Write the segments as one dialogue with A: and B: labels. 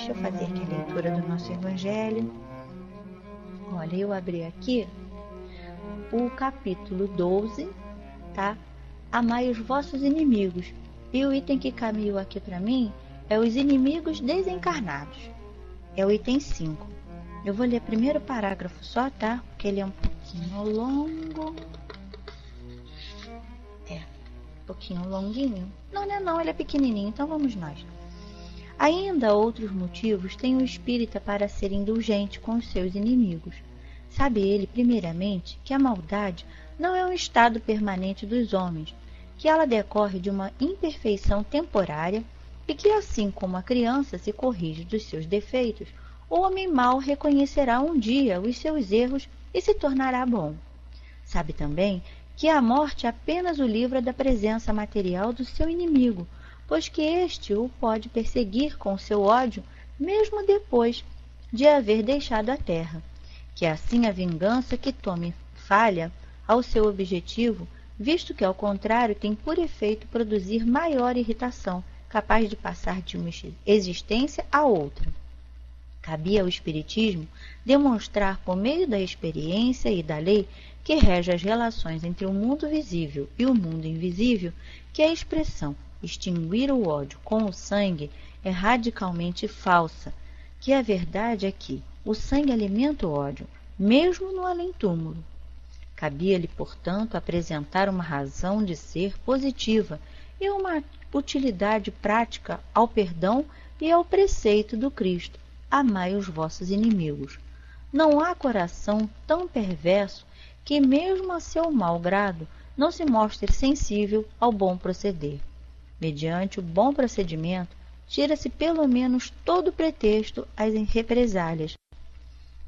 A: Deixa eu fazer aqui a leitura do nosso Evangelho. Olha, eu abri aqui o capítulo 12, tá? Amai os vossos inimigos. E o item que caminhou aqui para mim é os inimigos desencarnados. É o item 5. Eu vou ler o primeiro parágrafo só, tá? Porque ele é um pouquinho longo. Um pouquinho longuinho. Não, ele é pequenininho, então vamos nós. Ainda outros motivos tem o espírita para ser indulgente com os seus inimigos. Sabe ele, primeiramente, que a maldade não é um estado permanente dos homens, que ela decorre de uma imperfeição temporária e que, assim como a criança se corrige dos seus defeitos, o homem mau reconhecerá um dia os seus erros e se tornará bom. Sabe também que a morte apenas o livra da presença material do seu inimigo, pois que este o pode perseguir com seu ódio mesmo depois de haver deixado a terra, que assim a vingança que tome falha ao seu objetivo, visto que ao contrário tem por efeito produzir maior irritação, capaz de passar de uma existência a outra. Cabia ao Espiritismo demonstrar por meio da experiência e da lei que rege as relações entre o mundo visível e o mundo invisível, que a expressão extinguir o ódio com o sangue é radicalmente falsa, que a verdade é que o sangue alimenta o ódio, mesmo no além-túmulo. Cabia-lhe, portanto, apresentar uma razão de ser positiva e uma utilidade prática ao perdão e ao preceito do Cristo: amai os vossos inimigos. Não há coração tão perverso que, mesmo a seu mau grado, não se mostre sensível ao bom proceder. Mediante o bom procedimento, tira-se pelo menos todo pretexto às represálias,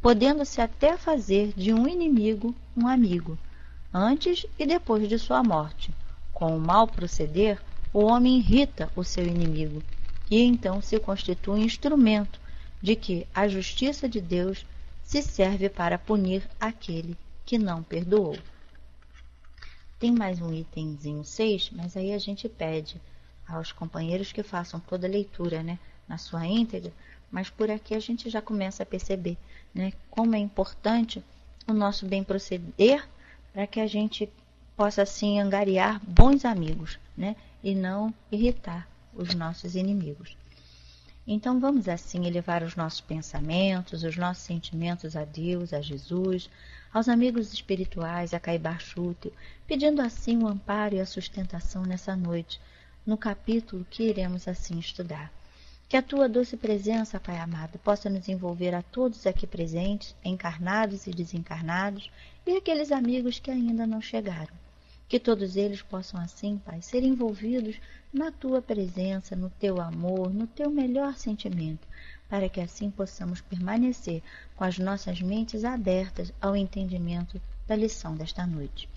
A: podendo-se até fazer de um inimigo um amigo, antes e depois de sua morte. Com o mau proceder, o homem irrita o seu inimigo, e então se constitui instrumento de que a justiça de Deus se serve para punir aquele que não perdoou. Tem mais um itemzinho 6, mas aí a gente pede aos companheiros que façam toda a leitura, né, na sua íntegra, mas por aqui a gente já começa a perceber, né, como é importante o nosso bem proceder para que a gente possa assim angariar bons amigos, né, e não irritar os nossos inimigos. Então vamos assim elevar os nossos pensamentos, os nossos sentimentos a Deus, a Jesus, aos amigos espirituais, a Caibar Chútil, pedindo assim o amparo e a sustentação nessa noite, no capítulo que iremos assim estudar. Que a tua doce presença, Pai amado, possa nos envolver a todos aqui presentes, encarnados e desencarnados, e aqueles amigos que ainda não chegaram. Que todos eles possam assim, Pai, ser envolvidos na tua presença, no teu amor, no teu melhor sentimento, para que assim possamos permanecer com as nossas mentes abertas ao entendimento da lição desta noite.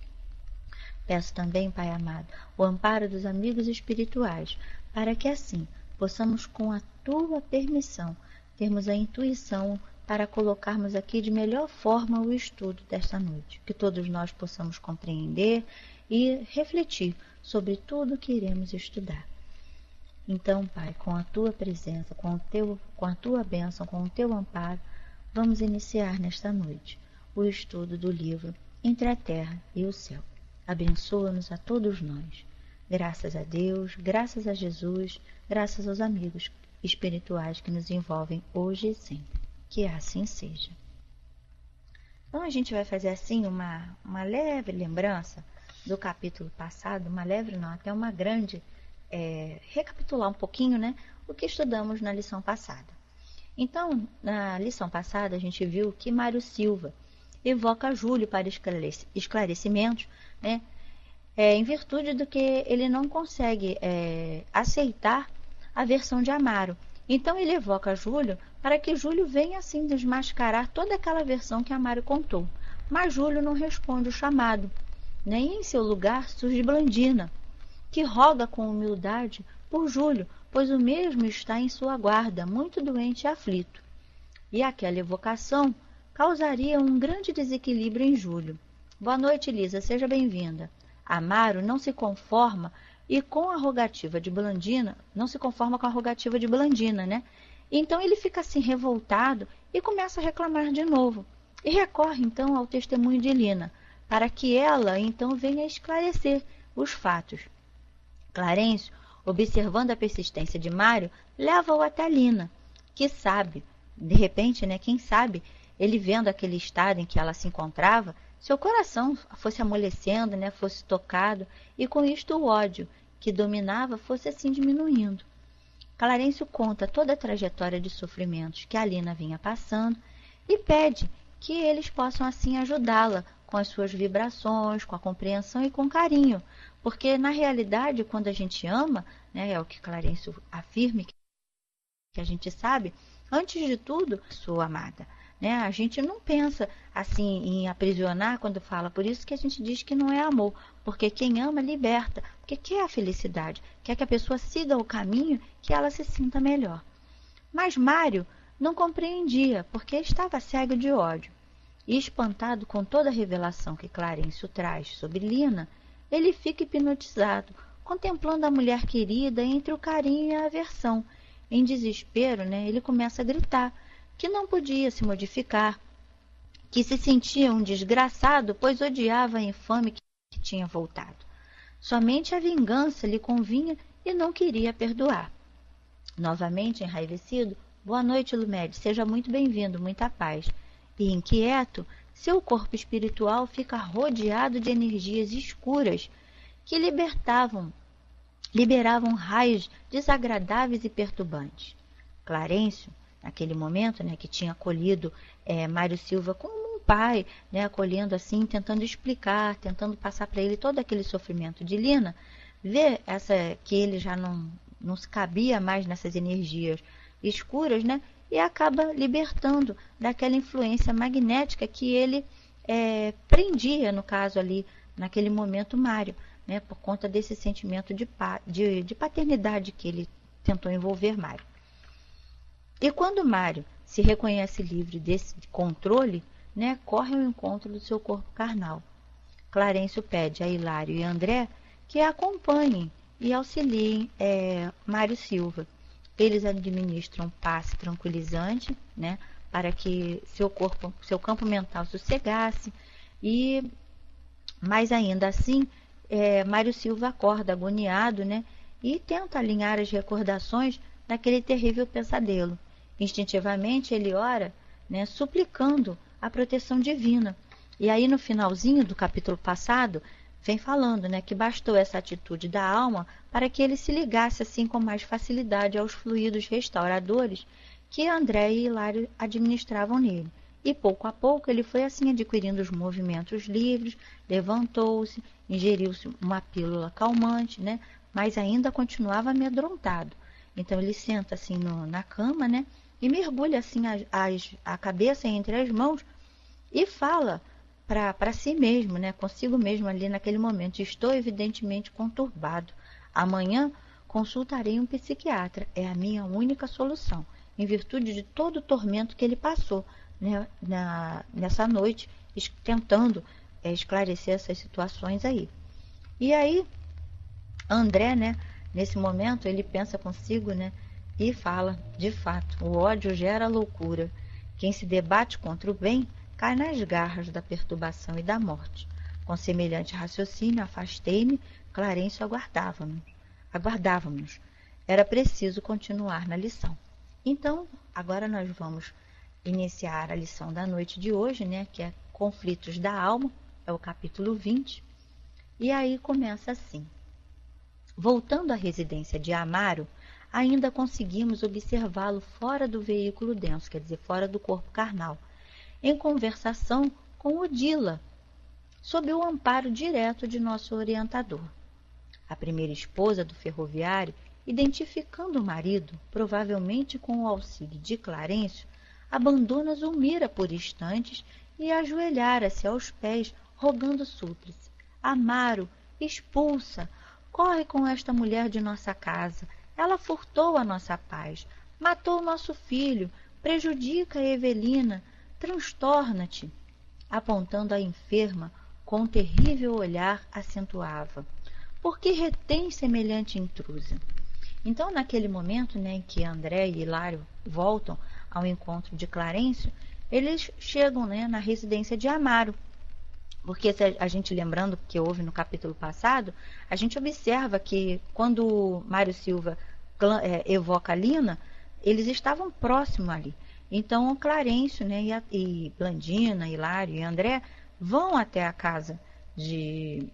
A: Peço também, Pai amado, o amparo dos amigos espirituais, para que assim possamos, com a tua permissão, termos a intuição para colocarmos aqui de melhor forma o estudo desta noite. Que todos nós possamos compreender e refletir sobre tudo que iremos estudar. Então, Pai, com a tua presença, com a tua bênção, com o teu amparo, vamos iniciar nesta noite o estudo do livro Entre a Terra e o Céu. Abençoa-nos a todos nós. Graças a Deus, graças a Jesus, graças aos amigos espirituais que nos envolvem hoje e sempre. Que assim seja. Então a gente vai fazer assim uma leve lembrança do capítulo passado, uma leve não, até uma grande, recapitular um pouquinho, né, o que estudamos na lição passada. Então, na lição passada a gente viu que Mário Silva evoca Júlio para esclarecimentos, né, em virtude do que ele não consegue aceitar a versão de Amaro. Então ele evoca Júlio para que Júlio venha assim desmascarar toda aquela versão que Amaro contou. Mas Júlio não responde o chamado, né? E em seu lugar surge Blandina, que roga com humildade por Júlio, pois o mesmo está em sua guarda, muito doente e aflito. E aquela evocação causaria um grande desequilíbrio em Júlio. Boa noite, Lisa, seja bem-vinda. Amaro não se conforma com a rogativa de Blandina, né? Então ele fica assim revoltado e começa a reclamar de novo. E recorre então ao testemunho de Lina, para que ela então venha esclarecer os fatos. Clarencio, observando a persistência de Mário, leva-o até Lina, que sabe, de repente, né, quem sabe, ele vendo aquele estado em que ela se encontrava, seu coração fosse amolecendo, né, fosse tocado, e com isto o ódio que dominava fosse assim diminuindo. Clarencio conta toda a trajetória de sofrimentos que a Lina vinha passando e pede que eles possam assim ajudá-la com as suas vibrações, com a compreensão e com carinho, porque na realidade quando a gente ama, né, é o que Clarencio afirma, que a gente sabe, antes de tudo, sua amada, né? A gente não pensa assim em aprisionar quando fala, por isso que a gente diz que não é amor, porque quem ama liberta, porque quer a felicidade, quer que a pessoa siga o caminho, que ela se sinta melhor. Mas Mário não compreendia, porque estava cego de ódio. E espantado com toda a revelação que Clarencio traz sobre Lina, ele fica hipnotizado, contemplando a mulher querida entre o carinho e a aversão. Em desespero, né, ele começa a gritar que não podia se modificar, que se sentia um desgraçado, pois odiava a infame que tinha voltado. Somente a vingança lhe convinha e não queria perdoar. Novamente enraivecido, boa noite, Lumed, seja muito bem-vindo, muita paz. E inquieto, seu corpo espiritual fica rodeado de energias escuras que liberavam raios desagradáveis e perturbantes. Clarencio, naquele momento, né, que tinha acolhido Mário Silva como um pai, né, acolhendo assim, tentando explicar, tentando passar para ele todo aquele sofrimento de Lina, vê que ele já não se cabia mais nessas energias escuras, né, e acaba libertando daquela influência magnética que ele prendia, no caso ali, naquele momento, Mário, né, por conta desse sentimento de paternidade que ele tentou envolver Mário. E quando Mário se reconhece livre desse controle, né, corre ao encontro do seu corpo carnal. Clarencio pede a Hilário e André que a acompanhem e auxiliem Mário Silva. Eles administram passe tranquilizante, né, para que seu campo mental sossegasse, e mais ainda assim, Mário Silva acorda agoniado, né, e tenta alinhar as recordações daquele terrível pesadelo. Instintivamente ele ora, né, suplicando a proteção divina. E aí no finalzinho do capítulo passado, vem falando, né, que bastou essa atitude da alma para que ele se ligasse assim com mais facilidade aos fluidos restauradores que André e Hilário administravam nele. E pouco a pouco ele foi assim adquirindo os movimentos livres, levantou-se, ingeriu-se uma pílula calmante, né, mas ainda continuava amedrontado. Então ele senta assim na cama, né, e mergulha assim a cabeça entre as mãos e fala para si mesmo, né, consigo mesmo ali naquele momento: estou evidentemente conturbado. Amanhã consultarei um psiquiatra. É a minha única solução, em virtude de todo o tormento que ele passou, né, nessa noite, tentando esclarecer essas situações aí. E aí, André, né, nesse momento, ele pensa consigo, né, e fala: de fato, o ódio gera loucura. Quem se debate contra o bem cai nas garras da perturbação e da morte. Com semelhante raciocínio, afastei-me. Clarencio aguardávamos. Era preciso continuar na lição. Então, agora nós vamos iniciar a lição da noite de hoje, né, que é Conflitos da Alma, é o capítulo 20. E aí começa assim: voltando à residência de Amaro, ainda conseguimos observá-lo fora do veículo denso, quer dizer, fora do corpo carnal, em conversação com Odila, sob o amparo direto de nosso orientador. A primeira esposa do ferroviário, identificando o marido, provavelmente com o auxílio de Clarencio, abandona Zulmira por instantes e ajoelhara-se aos pés, rogando súplice: Amaro, expulsa, corre com esta mulher de nossa casa. Ela furtou a nossa paz, matou nosso filho, prejudica a Evelina, transtorna-te. Apontando a enferma, com um terrível olhar, acentuava: por que retém semelhante intrusa? Então, naquele momento, né, em que André e Hilário voltam ao encontro de Clarencio, eles chegam, né, na residência de Amaro. Porque se a gente lembrando que houve no capítulo passado, a gente observa que quando Mário Silva evoca Lina, eles estavam próximos ali. Então, Clarencio, né, e Blandina, Hilário e André vão até a casa de...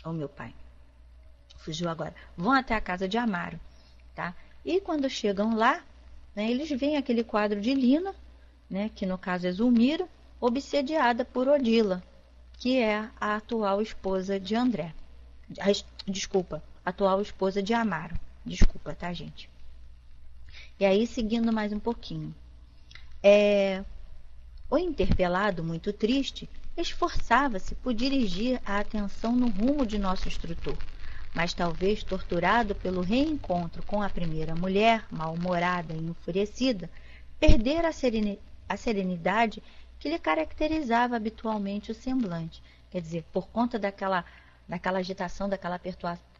A: Oh, meu pai, fugiu agora. Vão até a casa de Amaro, tá? E quando chegam lá, né, eles veem aquele quadro de Lina, né, que no caso é Zulmira, obsediada por Odila, que é a atual esposa de André. Desculpa, atual esposa de Amaro. Desculpa, tá, gente? E aí, seguindo mais um pouquinho. O interpelado, muito triste, esforçava-se por dirigir a atenção no rumo de nosso instrutor, mas talvez torturado pelo reencontro com a primeira mulher, mal-humorada e enfurecida, perdera a serenidade que lhe caracterizava habitualmente o semblante. Quer dizer, por conta daquela agitação, daquela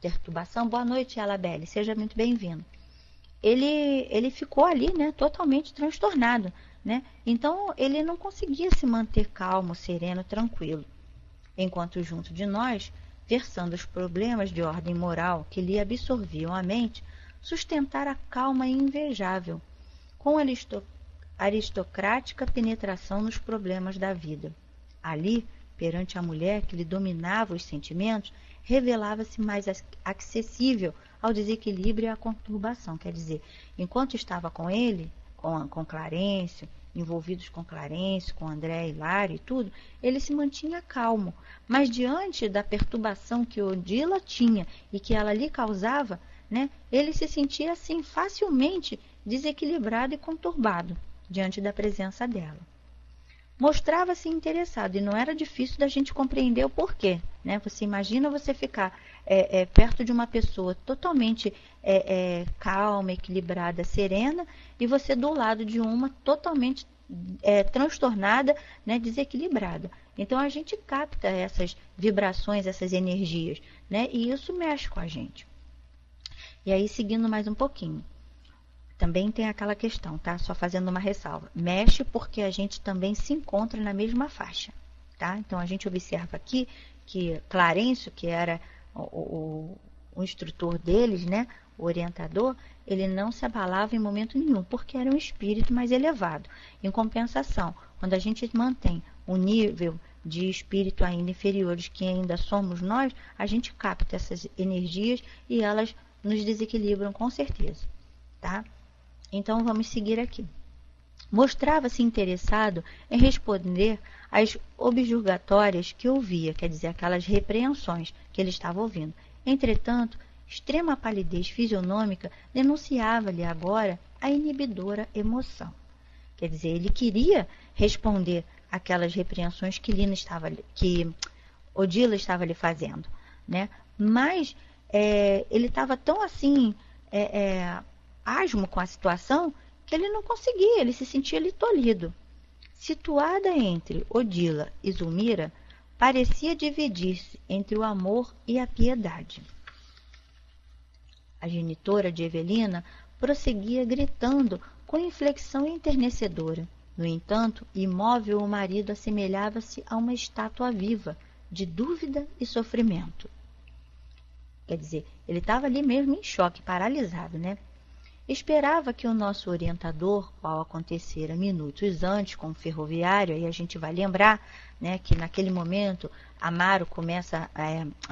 A: perturbação. Boa noite, Alabelle, seja muito bem-vindo. Ele ficou ali, né, totalmente transtornado, né? Então, ele não conseguia se manter calmo, sereno, tranquilo. Enquanto junto de nós, versando os problemas de ordem moral que lhe absorviam a mente, sustentara a calma e invejável, com aristocrática penetração nos problemas da vida. Ali, perante a mulher que lhe dominava os sentimentos, revelava-se mais acessível ao desequilíbrio e à conturbação. Quer dizer, enquanto estava com ele, com Clarencio, envolvidos com Clarencio, com André, Hilário e tudo, ele se mantinha calmo. Mas diante da perturbação que Odila tinha e que ela lhe causava, né, ele se sentia assim facilmente desequilibrado e conturbado diante da presença dela. Mostrava-se interessado e não era difícil da gente compreender o porquê, né? Você imagina você ficar perto de uma pessoa totalmente calma, equilibrada, serena, e você do lado de uma totalmente transtornada, né, desequilibrada. Então a gente capta essas vibrações, essas energias, né? E isso mexe com a gente. E aí, seguindo mais um pouquinho. Também tem aquela questão, tá? Só fazendo uma ressalva. Mexe porque a gente também se encontra na mesma faixa, tá? Então, a gente observa aqui que Clarencio, que era o instrutor deles, né? O orientador, ele não se abalava em momento nenhum, porque era um espírito mais elevado. Em compensação, quando a gente mantém um nível de espírito ainda inferiores, que ainda somos nós, a gente capta essas energias e elas nos desequilibram com certeza, tá? Então, vamos seguir aqui. Mostrava-se interessado em responder às objurgatórias que ouvia, quer dizer, aquelas repreensões que ele estava ouvindo. Entretanto, extrema palidez fisionômica denunciava-lhe agora a inibidora emoção. Quer dizer, ele queria responder aquelas repreensões que Odila estava lhe fazendo, né? Mas ele estava tão assim... asmo com a situação, que ele não conseguia, ele se sentia ali tolhido. Situada entre Odila e Zulmira, parecia dividir-se entre o amor e a piedade. A genitora de Evelina prosseguia gritando com inflexão enternecedora. No entanto, imóvel, o marido assemelhava-se a uma estátua viva, de dúvida e sofrimento. Quer dizer, ele estava ali mesmo em choque, paralisado, né? Esperava que o nosso orientador, ao acontecera minutos antes com o ferroviário, aí a gente vai lembrar, né, que naquele momento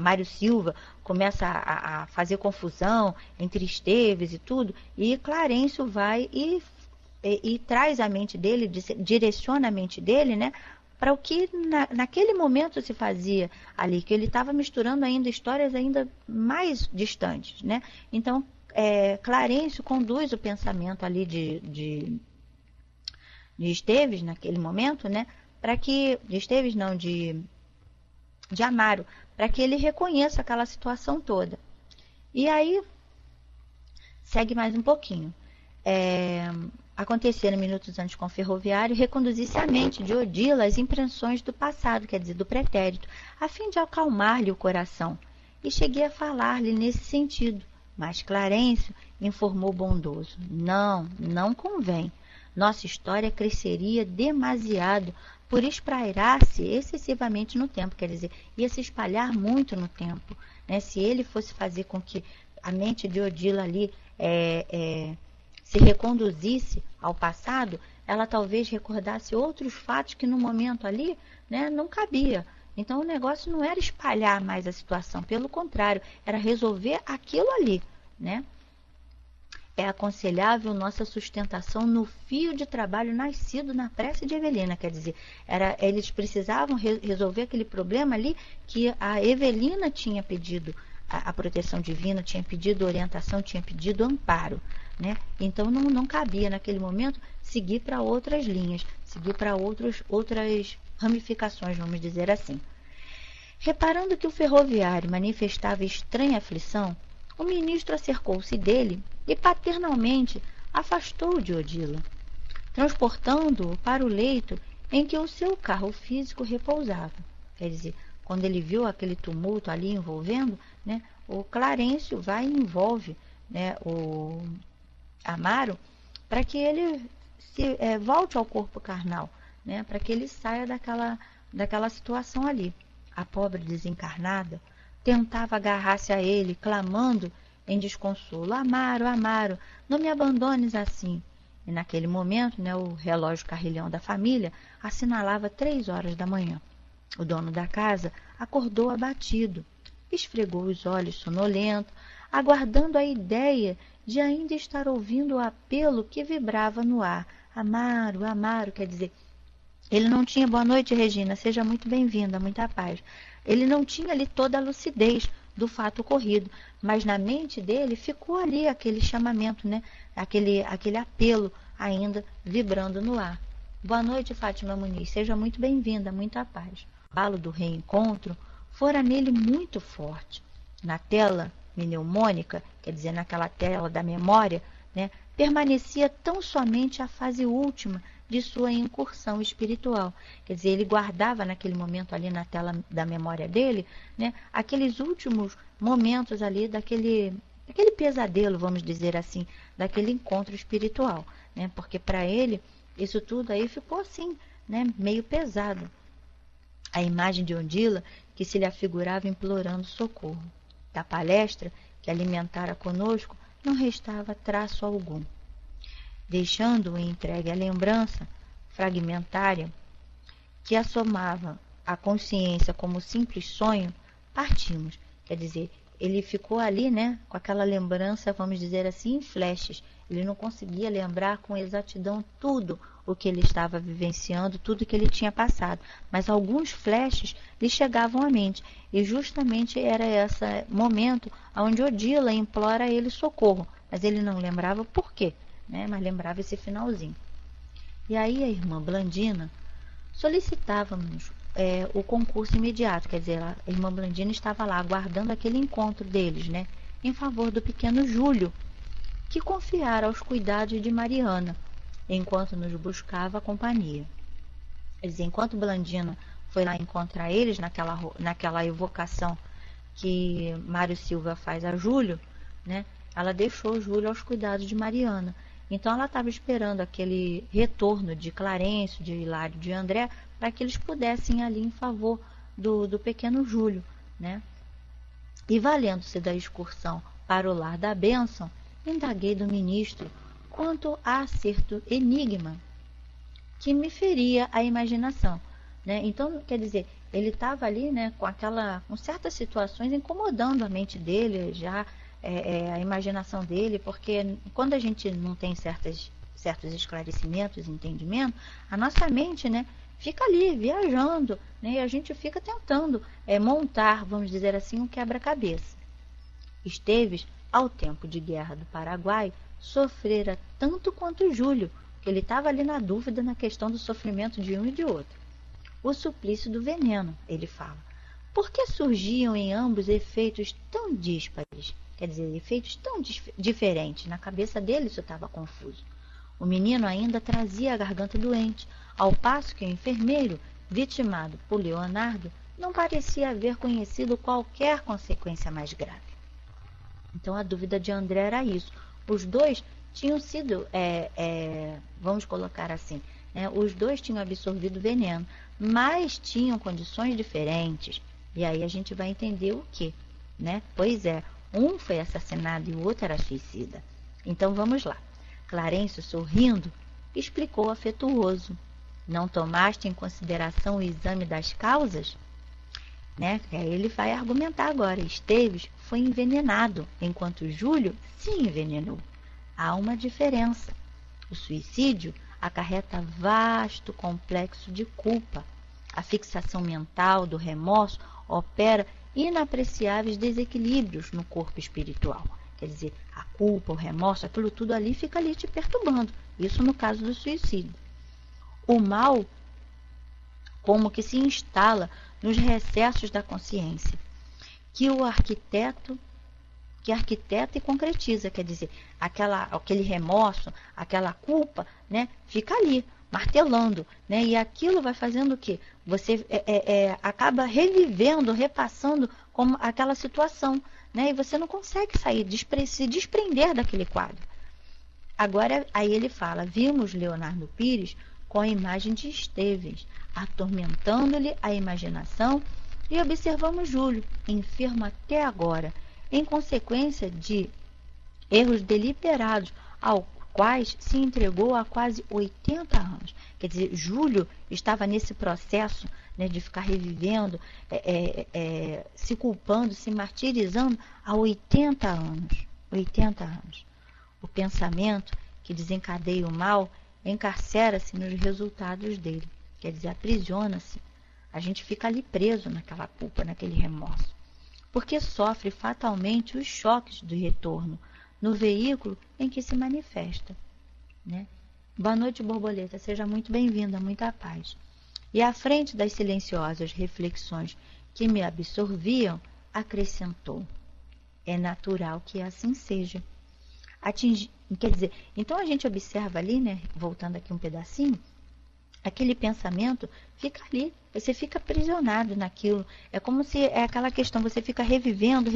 A: Mário Silva começa a fazer confusão entre Esteves e tudo, e Clarencio vai e traz a mente dele, direciona a mente dele, né, para o que naquele momento se fazia ali, que ele estava misturando ainda histórias ainda mais distantes, né? Então, Clarencio conduz o pensamento ali de Esteves naquele momento, né? Para que de Amaro, para que ele reconheça aquela situação toda. E aí segue mais um pouquinho. Aconteceram minutos antes com o ferroviário reconduzisse a mente de Odila as impressões do passado, quer dizer, do pretérito, a fim de acalmar-lhe o coração. E cheguei a falar-lhe nesse sentido, Mas Clarencio informou bondoso: não, não convém. Nossa história cresceria demasiado por esprairar-se excessivamente no tempo, quer dizer, ia se espalhar muito no tempo, né? Se ele fosse fazer com que a mente de Odila ali se reconduzisse ao passado, ela talvez recordasse outros fatos que no momento ali, né, não cabia. Então o negócio não era espalhar mais a situação, pelo contrário, era resolver aquilo ali, né? É aconselhável nossa sustentação no fio de trabalho nascido na prece de Evelina, quer dizer, eles precisavam resolver aquele problema ali que a Evelina tinha pedido a proteção divina, tinha pedido orientação, tinha pedido amparo, né? Então não cabia naquele momento seguir para outras linhas, seguir para outras ramificações, vamos dizer assim. Reparando que o ferroviário manifestava estranha aflição, o ministro acercou-se dele e paternalmente afastou-o de Odila, transportando-o para o leito em que o seu carro físico repousava. Quer dizer, quando ele viu aquele tumulto ali envolvendo, né, o Clarencio vai e envolve, né, o Amaro para que ele volte ao corpo carnal, né, para que ele saia daquela situação ali. A pobre desencarnada tentava agarrar-se a ele, clamando em desconsolo: Amaro, Amaro, não me abandones assim. E naquele momento, né, o relógio carrilhão da família assinalava 3 horas da manhã. O dono da casa acordou abatido, esfregou os olhos sonolento, aguardando a ideia de ainda estar ouvindo o apelo que vibrava no ar. Amaro, Amaro, quer dizer, ele não tinha... Boa noite, Regina, seja muito bem-vinda, muita paz. Ele não tinha ali toda a lucidez do fato ocorrido, mas na mente dele ficou ali aquele chamamento, né? Aquele apelo ainda vibrando no ar. Boa noite, Fátima Muniz, seja muito bem-vinda, muita paz. O abalo do reencontro fora nele muito forte. Na tela mnemônica, quer dizer, naquela tela da memória, né, permanecia tão somente a fase última de sua incursão espiritual. Quer dizer, ele guardava naquele momento ali na tela da memória dele, né, aqueles últimos momentos ali daquele pesadelo, vamos dizer assim, daquele encontro espiritual, né, porque para ele isso tudo aí ficou assim, né, meio pesado. A imagem de Odila que se lhe afigurava implorando socorro. Da palestra que alimentara conosco não restava traço algum. Deixando-o entregue à lembrança fragmentária que assomava a consciência como simples sonho, partimos. Quer dizer, ele ficou ali, né, com aquela lembrança, vamos dizer assim, em flashes. Ele não conseguia lembrar com exatidão tudo o que ele estava vivenciando, tudo que ele tinha passado. Mas alguns flashes lhe chegavam à mente. E justamente era esse momento onde Odila implora a ele socorro. Mas ele não lembrava por quê, né? Mas lembrava esse finalzinho. E aí a irmã Blandina solicitava-nos o concurso imediato. Quer dizer, a irmã Blandina estava lá aguardando aquele encontro deles, né? Em favor do pequeno Júlio, que confiara aos cuidados de Mariana, enquanto nos buscava a companhia. Quer dizer, enquanto Blandina foi lá encontrar eles, naquela evocação que Mário Silva faz a Júlio, né, ela deixou Júlio aos cuidados de Mariana. Então ela estava esperando aquele retorno de Clarencio, de Hilário, de André, para que eles pudessem ir ali em favor do pequeno Júlio, né? E valendo-se da excursão para o lar da bênção, indaguei do ministro quanto a certo enigma que me feria a imaginação, né? Então, quer dizer, ele estava ali, né, com certas situações incomodando a mente dele, já a imaginação dele, porque quando a gente não tem certos esclarecimentos, entendimento, a nossa mente, né, fica ali viajando, né, e a gente fica tentando montar, vamos dizer assim, um quebra-cabeça. Esteves, ao tempo de guerra do Paraguai, sofrera tanto quanto Júlio, que ele estava ali na dúvida na questão do sofrimento de um e de outro. O suplício do veneno, ele fala. Por que surgiam em ambos efeitos tão díspares? Quer dizer, efeitos tão diferentes. Na cabeça dele isso estava confuso. O menino ainda trazia a garganta doente, ao passo que o enfermeiro, vitimado por Leonardo, não parecia haver conhecido qualquer consequência mais grave. Então a dúvida de André era isso. Os dois tinham sido, vamos colocar assim, né? Os dois tinham absorvido veneno, mas tinham condições diferentes. E aí a gente vai entender o quê, né? Pois é, um foi assassinado e o outro era suicida. Então vamos lá. Clarencio, sorrindo, explicou afetuoso: não tomaste em consideração o exame das causas? Né? Aí ele vai argumentar agora. Esteves foi envenenado, enquanto Júlio se envenenou. Há uma diferença. O suicídio acarreta vasto complexo de culpa. A fixação mental do remorso opera inapreciáveis desequilíbrios no corpo espiritual. Quer dizer, a culpa, o remorso, aquilo tudo ali fica ali te perturbando. Isso no caso do suicídio. O mal como que se instala nos recessos da consciência, que arquiteta e concretiza, quer dizer, aquele remorso, aquela culpa, né, fica ali, martelando, né, e aquilo vai fazendo o quê? Você acaba revivendo, repassando como aquela situação, né, e você não consegue sair, se desprender daquele quadro. Agora, aí ele fala: vimos Leonardo Pires com a imagem de Esteves, atormentando-lhe a imaginação, e observamos Júlio, enfermo até agora, em consequência de erros deliberados, aos quais se entregou há quase 80 anos. Quer dizer, Júlio estava nesse processo, né, de ficar revivendo, se culpando, se martirizando há 80 anos. 80 anos. O pensamento que desencadeia o mal encarcera-se nos resultados dele. Quer dizer, aprisiona-se. A gente fica ali preso naquela culpa, naquele remorso. Porque sofre fatalmente os choques do retorno no veículo em que se manifesta, né? Boa noite, borboleta. Seja muito bem-vinda, muita paz. E à frente das silenciosas reflexões que me absorviam, acrescentou: é natural que assim seja. Quer dizer, então a gente observa ali, né, voltando aqui um pedacinho, aquele pensamento fica ali, você fica aprisionado naquilo. É como se aquela questão, você fica revivendo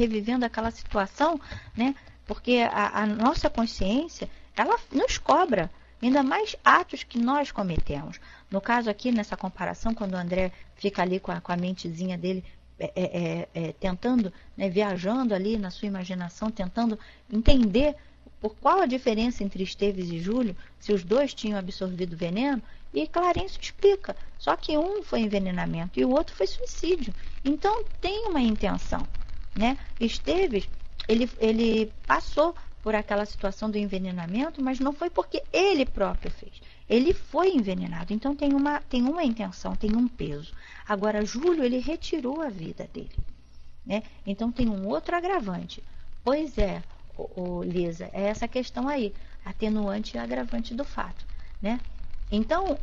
A: aquela situação, né? Porque a nossa consciência, ela nos cobra, ainda mais atos que nós cometemos. No caso aqui, nessa comparação, quando o André fica ali com a mentezinha dele, tentando, né, viajando ali na sua imaginação, tentando entender por qual a diferença entre Esteves e Júlio, se os dois tinham absorvido veneno, e Clarencio explica, só que um foi envenenamento e o outro foi suicídio. Então tem uma intenção, né? Esteves, ele passou por aquela situação do envenenamento, mas não foi porque ele próprio fez. Ele foi envenenado, então tem uma intenção, tem um peso. Agora, Júlio, ele retirou a vida dele, né? Então tem um outro agravante. Pois é, Lisa, é essa questão aí, atenuante e agravante do fato, né? Então,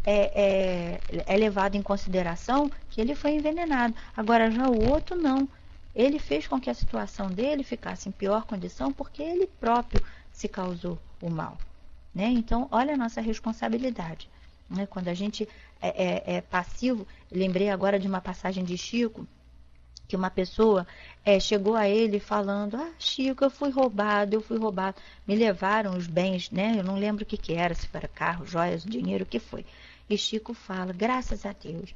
A: é levado em consideração que ele foi envenenado. Agora, já o outro não. Ele fez com que a situação dele ficasse em pior condição porque ele próprio se causou o mal, né? Então, olha a nossa responsabilidade, né? Quando a gente é passivo, lembrei agora de uma passagem de Chico, que uma pessoa chegou a ele falando: Chico, eu fui roubado, me levaram os bens, né? Eu não lembro o que era, se era carro, joias, dinheiro, o que foi. E Chico fala: graças a Deus.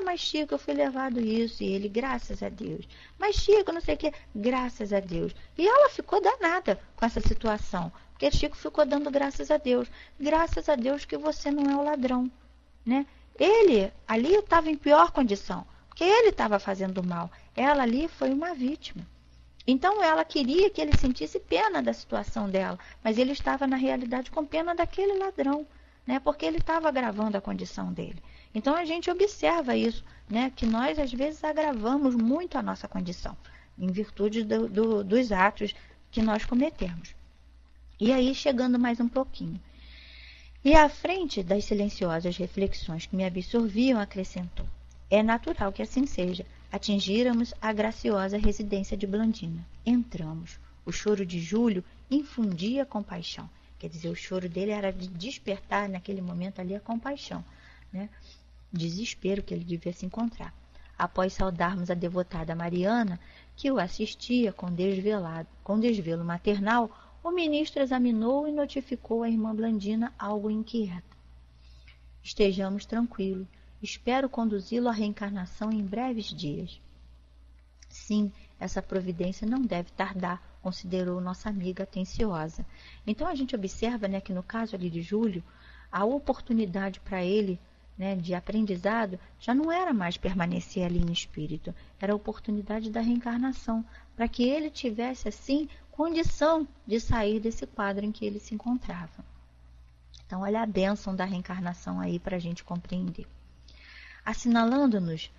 A: Mas Chico, eu fui levado isso. E ele: graças a Deus. Mas Chico, não sei o que, graças a Deus. E ela ficou danada com essa situação, porque Chico ficou dando graças a Deus. Graças a Deus que você não é o ladrão, né? Ele ali estava em pior condição, porque ele estava fazendo mal. Ela ali foi uma vítima. Então ela queria que ele sentisse pena da situação dela, mas ele estava na realidade com pena daquele ladrão, né? Porque ele estava agravando a condição dele. Então a gente observa isso, né? Que nós às vezes agravamos muito a nossa condição, em virtude dos atos que nós cometemos. E aí, chegando mais um pouquinho. E à frente das silenciosas reflexões que me absorviam, acrescentou: é natural que assim seja. Atingíramos a graciosa residência de Blandina. Entramos. O choro de Júlio infundia compaixão. Quer dizer, o choro dele era de despertar naquele momento ali a compaixão, né? Desespero que ele devia se encontrar. Após saudarmos a devotada Mariana, que o assistia com desvelo maternal, o ministro examinou e notificou à irmã Blandina algo inquieta. Estejamos tranquilos. Espero conduzi-lo à reencarnação em breves dias. Sim, essa providência não deve tardar, considerou nossa amiga atenciosa. Então a gente observa, né, que no caso ali de Júlio, a oportunidade para ele, né, de aprendizado já não era mais permanecer ali em espírito, era a oportunidade da reencarnação, para que ele tivesse assim condição de sair desse quadro em que ele se encontrava. Então olha a bênção da reencarnação aí para a gente compreender. Assinalando-nos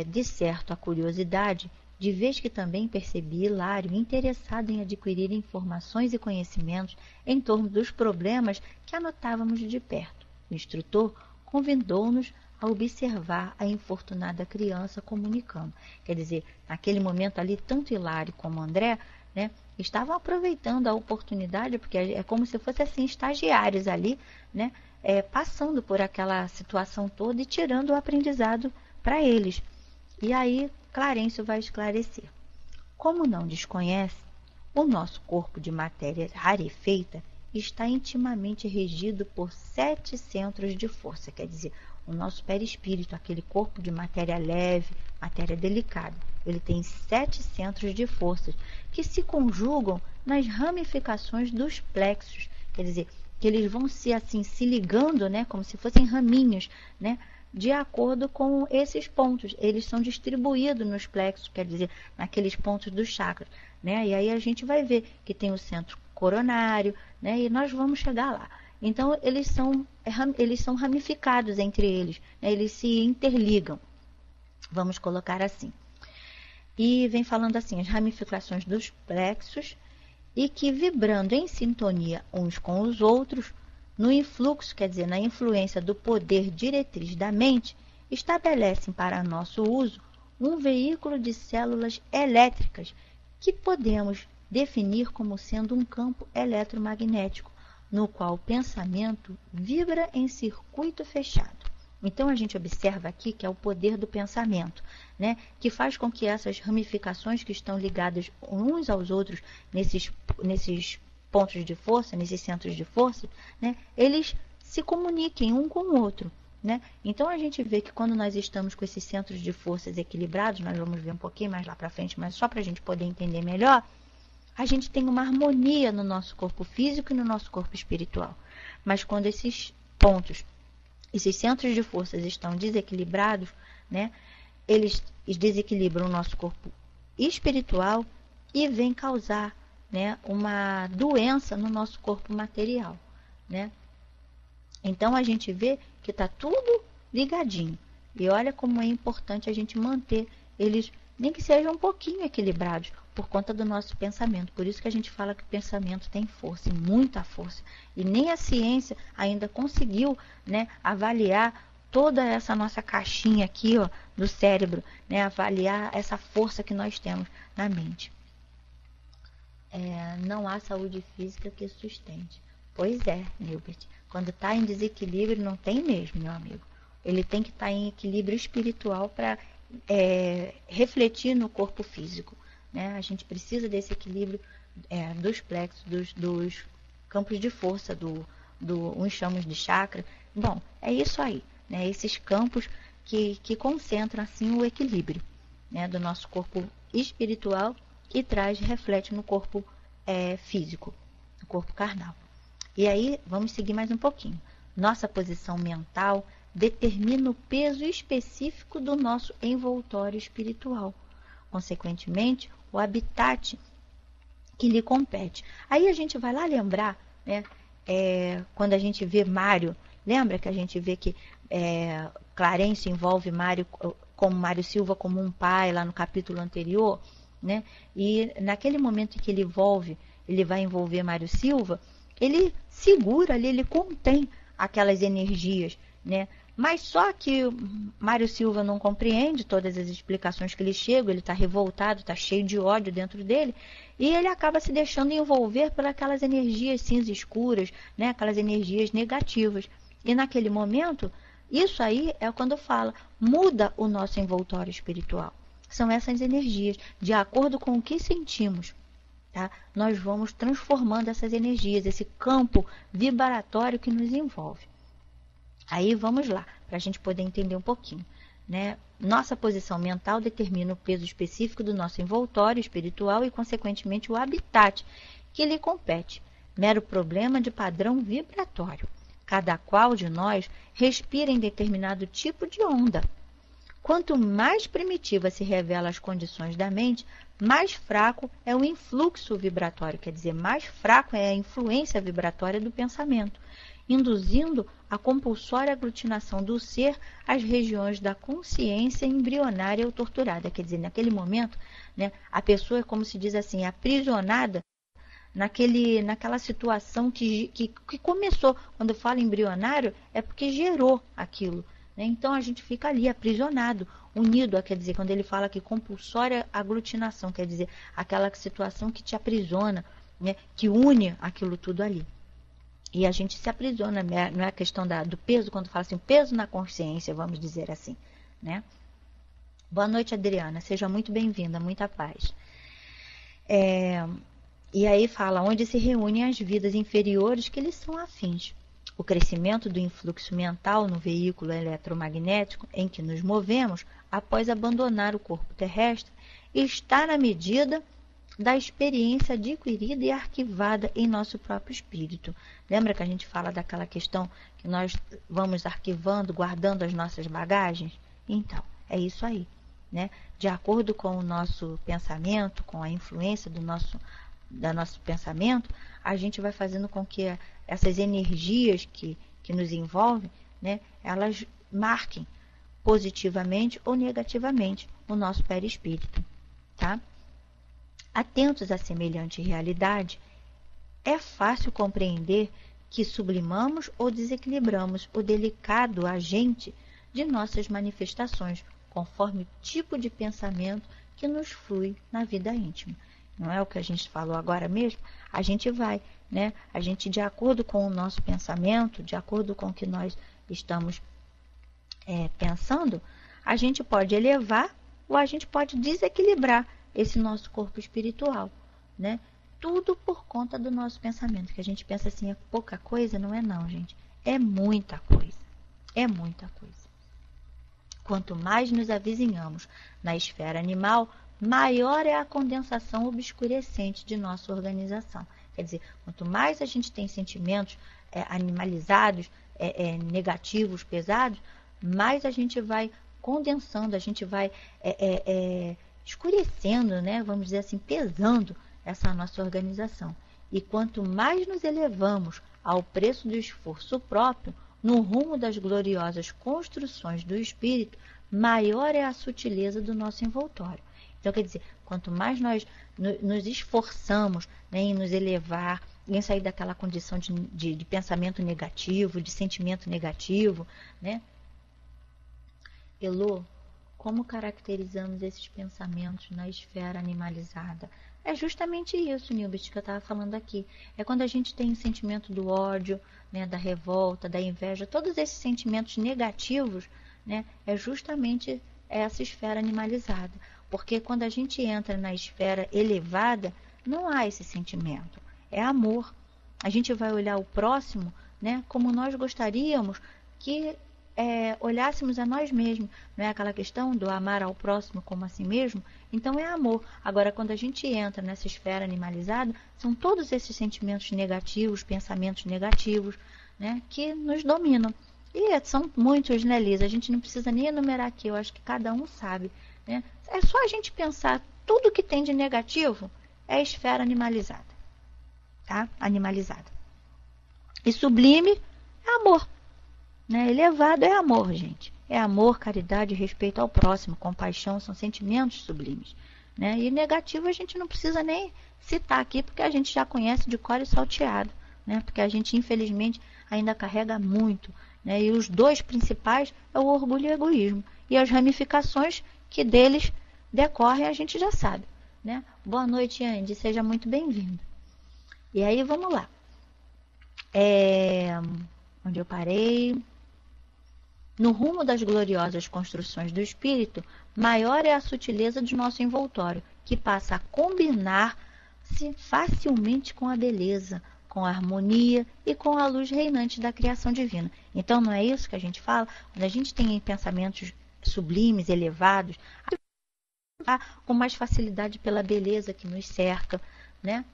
A: de certo a curiosidade, de vez que também percebi Hilário interessado em adquirir informações e conhecimentos em torno dos problemas que anotávamos de perto. O instrutor convidou-nos a observar a infortunada criança comunicando. Quer dizer, naquele momento ali, tanto Hilário como André, né, estavam aproveitando a oportunidade, porque é como se fossem assim, estagiários ali, né, passando por aquela situação toda e tirando o aprendizado para eles. E aí Clarencio vai esclarecer. Como não desconhece, o nosso corpo de matéria rarefeita está intimamente regido por 7 centros de força, quer dizer, o nosso perispírito, aquele corpo de matéria leve, matéria delicada, ele tem 7 centros de forças que se conjugam nas ramificações dos plexos, quer dizer, que eles vão se assim se ligando, né, como se fossem raminhos, né, de acordo com esses pontos. Eles são distribuídos nos plexos, quer dizer, naqueles pontos dos chakras, né? E aí a gente vai ver que tem o centro coronário, né? E nós vamos chegar lá. Então, eles são ramificados entre eles, né? Eles se interligam, vamos colocar assim. E vem falando assim, as ramificações dos plexos, e que vibrando em sintonia uns com os outros, no influxo, quer dizer, na influência do poder diretriz da mente, estabelecem para nosso uso um veículo de células elétricas que podemos definir como sendo um campo eletromagnético, no qual o pensamento vibra em circuito fechado. Então a gente observa aqui que é o poder do pensamento, né, que faz com que essas ramificações que estão ligadas uns aos outros nesses pontos de força, nesses centros de força, né, eles se comuniquem um com o outro, né? Então a gente vê que quando nós estamos com esses centros de forças equilibrados, nós vamos ver um pouquinho mais lá para frente, mas só para a gente poder entender melhor, a gente tem uma harmonia no nosso corpo físico e no nosso corpo espiritual. Mas quando esses pontos, esses centros de forças estão desequilibrados, né, eles desequilibram o nosso corpo espiritual e vêm causar, né, uma doença no nosso corpo material, né? Então a gente vê que está tudo ligadinho. E olha como é importante a gente manter eles, nem que sejam um pouquinho equilibrados, por conta do nosso pensamento. Por isso que a gente fala que o pensamento tem força, e muita força. E nem a ciência ainda conseguiu, né, avaliar toda essa nossa caixinha aqui, ó, do cérebro, né, avaliar essa força que nós temos na mente. Não há saúde física que sustente. Pois é, Nilbert. Quando está em desequilíbrio, não tem mesmo, meu amigo. Ele tem que estar em equilíbrio espiritual para refletir no corpo físico, né? A gente precisa desse equilíbrio dos plexos, dos campos de força, uns chamamos de chakra. Bom, é isso aí, né? Esses campos que concentram assim o equilíbrio, né, do nosso corpo espiritual e reflete no corpo físico, no corpo carnal. E aí, vamos seguir mais um pouquinho. Nossa posição mental determina o peso específico do nosso envoltório espiritual. Consequentemente, o habitat que lhe compete. Aí a gente vai lá lembrar, né, quando a gente vê Mário, lembra que a gente vê que Clarencio envolve Mário Silva como um pai, lá no capítulo anterior, né? E naquele momento em que ele vai envolver Mário Silva, ele segura ali, ele contém aquelas energias, né? Mas só que Mário Silva não compreende todas as explicações que lhe chegam, ele está revoltado, está cheio de ódio dentro dele, e ele acaba se deixando envolver por aquelas energias cinzas escuras, né? Aquelas energias negativas. E naquele momento, isso aí é quando fala, muda o nosso envoltório espiritual. são essas energias. De acordo com o que sentimos, tá? Nós vamos transformando essas energias, esse campo vibratório que nos envolve. Aí vamos lá, para a gente poder entender um pouquinho, né? Nossa posição mental determina o peso específico do nosso envoltório espiritual e, consequentemente, o habitat que lhe compete. Mero problema de padrão vibratório. Cada qual de nós respira em determinado tipo de onda. Quanto mais primitiva se revela as condições da mente, mais fraco é o influxo vibratório, quer dizer, mais fraco é a influência vibratória do pensamento, induzindo a compulsória aglutinação do ser às regiões da consciência embrionária ou torturada. Quer dizer, naquele momento, né, a pessoa é, como se diz assim, aprisionada naquela situação que começou. Quando eu falo embrionário, é porque gerou aquilo, né? Então a gente fica ali aprisionado, unido, quer dizer, quando ele fala que compulsória aglutinação, quer dizer, aquela situação que te aprisiona, né? Que une aquilo tudo ali. E a gente se aprisiona, não é a questão do peso, quando fala assim, peso na consciência, vamos dizer assim, né? Boa noite, Adriana, seja muito bem-vinda, muita paz. E aí fala, onde se reúnem as vidas inferiores que lhes são afins. O crescimento do influxo mental no veículo eletromagnético em que nos movemos, após abandonar o corpo terrestre, está na medida da experiência adquirida e arquivada em nosso próprio espírito. Lembra que a gente fala daquela questão que nós vamos arquivando, guardando as nossas bagagens? Então, é isso aí, né? De acordo com o nosso pensamento, com a influência do nosso pensamento, a gente vai fazendo com que essas energias que nos envolvem, né, elas marquem positivamente ou negativamente o nosso perispírito, tá? Atentos a semelhante realidade, é fácil compreender que sublimamos ou desequilibramos o delicado agente de nossas manifestações, conforme o tipo de pensamento que nos flui na vida íntima. Não é o que a gente falou agora mesmo? A gente vai, né? A gente, de acordo com o nosso pensamento, de acordo com o que nós estamos pensando, a gente pode elevar ou a gente pode desequilibrar esse nosso corpo espiritual, né? Tudo por conta do nosso pensamento, que a gente pensa assim, é pouca coisa, não é não, gente. É muita coisa. É muita coisa. Quanto mais nos avizinhamos na esfera animal, maior é a condensação obscurecente de nossa organização. Quer dizer, quanto mais a gente tem sentimentos animalizados, negativos, pesados, mais a gente vai condensando, a gente vai escurecendo, né? Vamos dizer assim, pesando essa nossa organização. E quanto mais nos elevamos ao preço do esforço próprio, no rumo das gloriosas construções do espírito, maior é a sutileza do nosso envoltório. Então, quer dizer, quanto mais nós nos esforçamos, né, em nos elevar, em sair daquela condição de pensamento negativo, de sentimento negativo, né? Elô, como caracterizamos esses pensamentos na esfera animalizada? É justamente isso, Nilbert, que eu estava falando aqui. É quando a gente tem o sentimento do ódio, né, da revolta, da inveja, todos esses sentimentos negativos, né, é justamente essa esfera animalizada. Porque quando a gente entra na esfera elevada, não há esse sentimento. É amor. A gente vai olhar o próximo, né, como nós gostaríamos que olhássemos a nós mesmos. Não é aquela questão do amar ao próximo como a si mesmo? Então é amor. Agora, quando a gente entra nessa esfera animalizada, são todos esses sentimentos negativos, pensamentos negativos, né, que nos dominam. E são muitos, né, Lisa? A gente não precisa nem enumerar aqui, eu acho que cada um sabe, né? É só a gente pensar, tudo que tem de negativo é esfera animalizada, tá? Animalizada. E sublime é amor, né? Elevado é amor, gente. É amor, caridade, respeito ao próximo, compaixão, são sentimentos sublimes, né? E negativo a gente não precisa nem citar aqui, porque a gente já conhece de cor e salteado, né? Porque a gente, infelizmente, ainda carrega muito, né? E os dois principais é o orgulho e o egoísmo. E as ramificações que deles decorrem a gente já sabe, né? Boa noite, Andy, seja muito bem-vindo. E aí, vamos lá. Onde eu parei? No rumo das gloriosas construções do espírito, maior é a sutileza de nosso envoltório, que passa a combinar-se facilmente com a beleza, com a harmonia e com a luz reinante da criação divina. Então, não é isso que a gente fala? Quando a gente tem pensamentos sublimes, elevados, com mais facilidade pela beleza que nos cerca, né?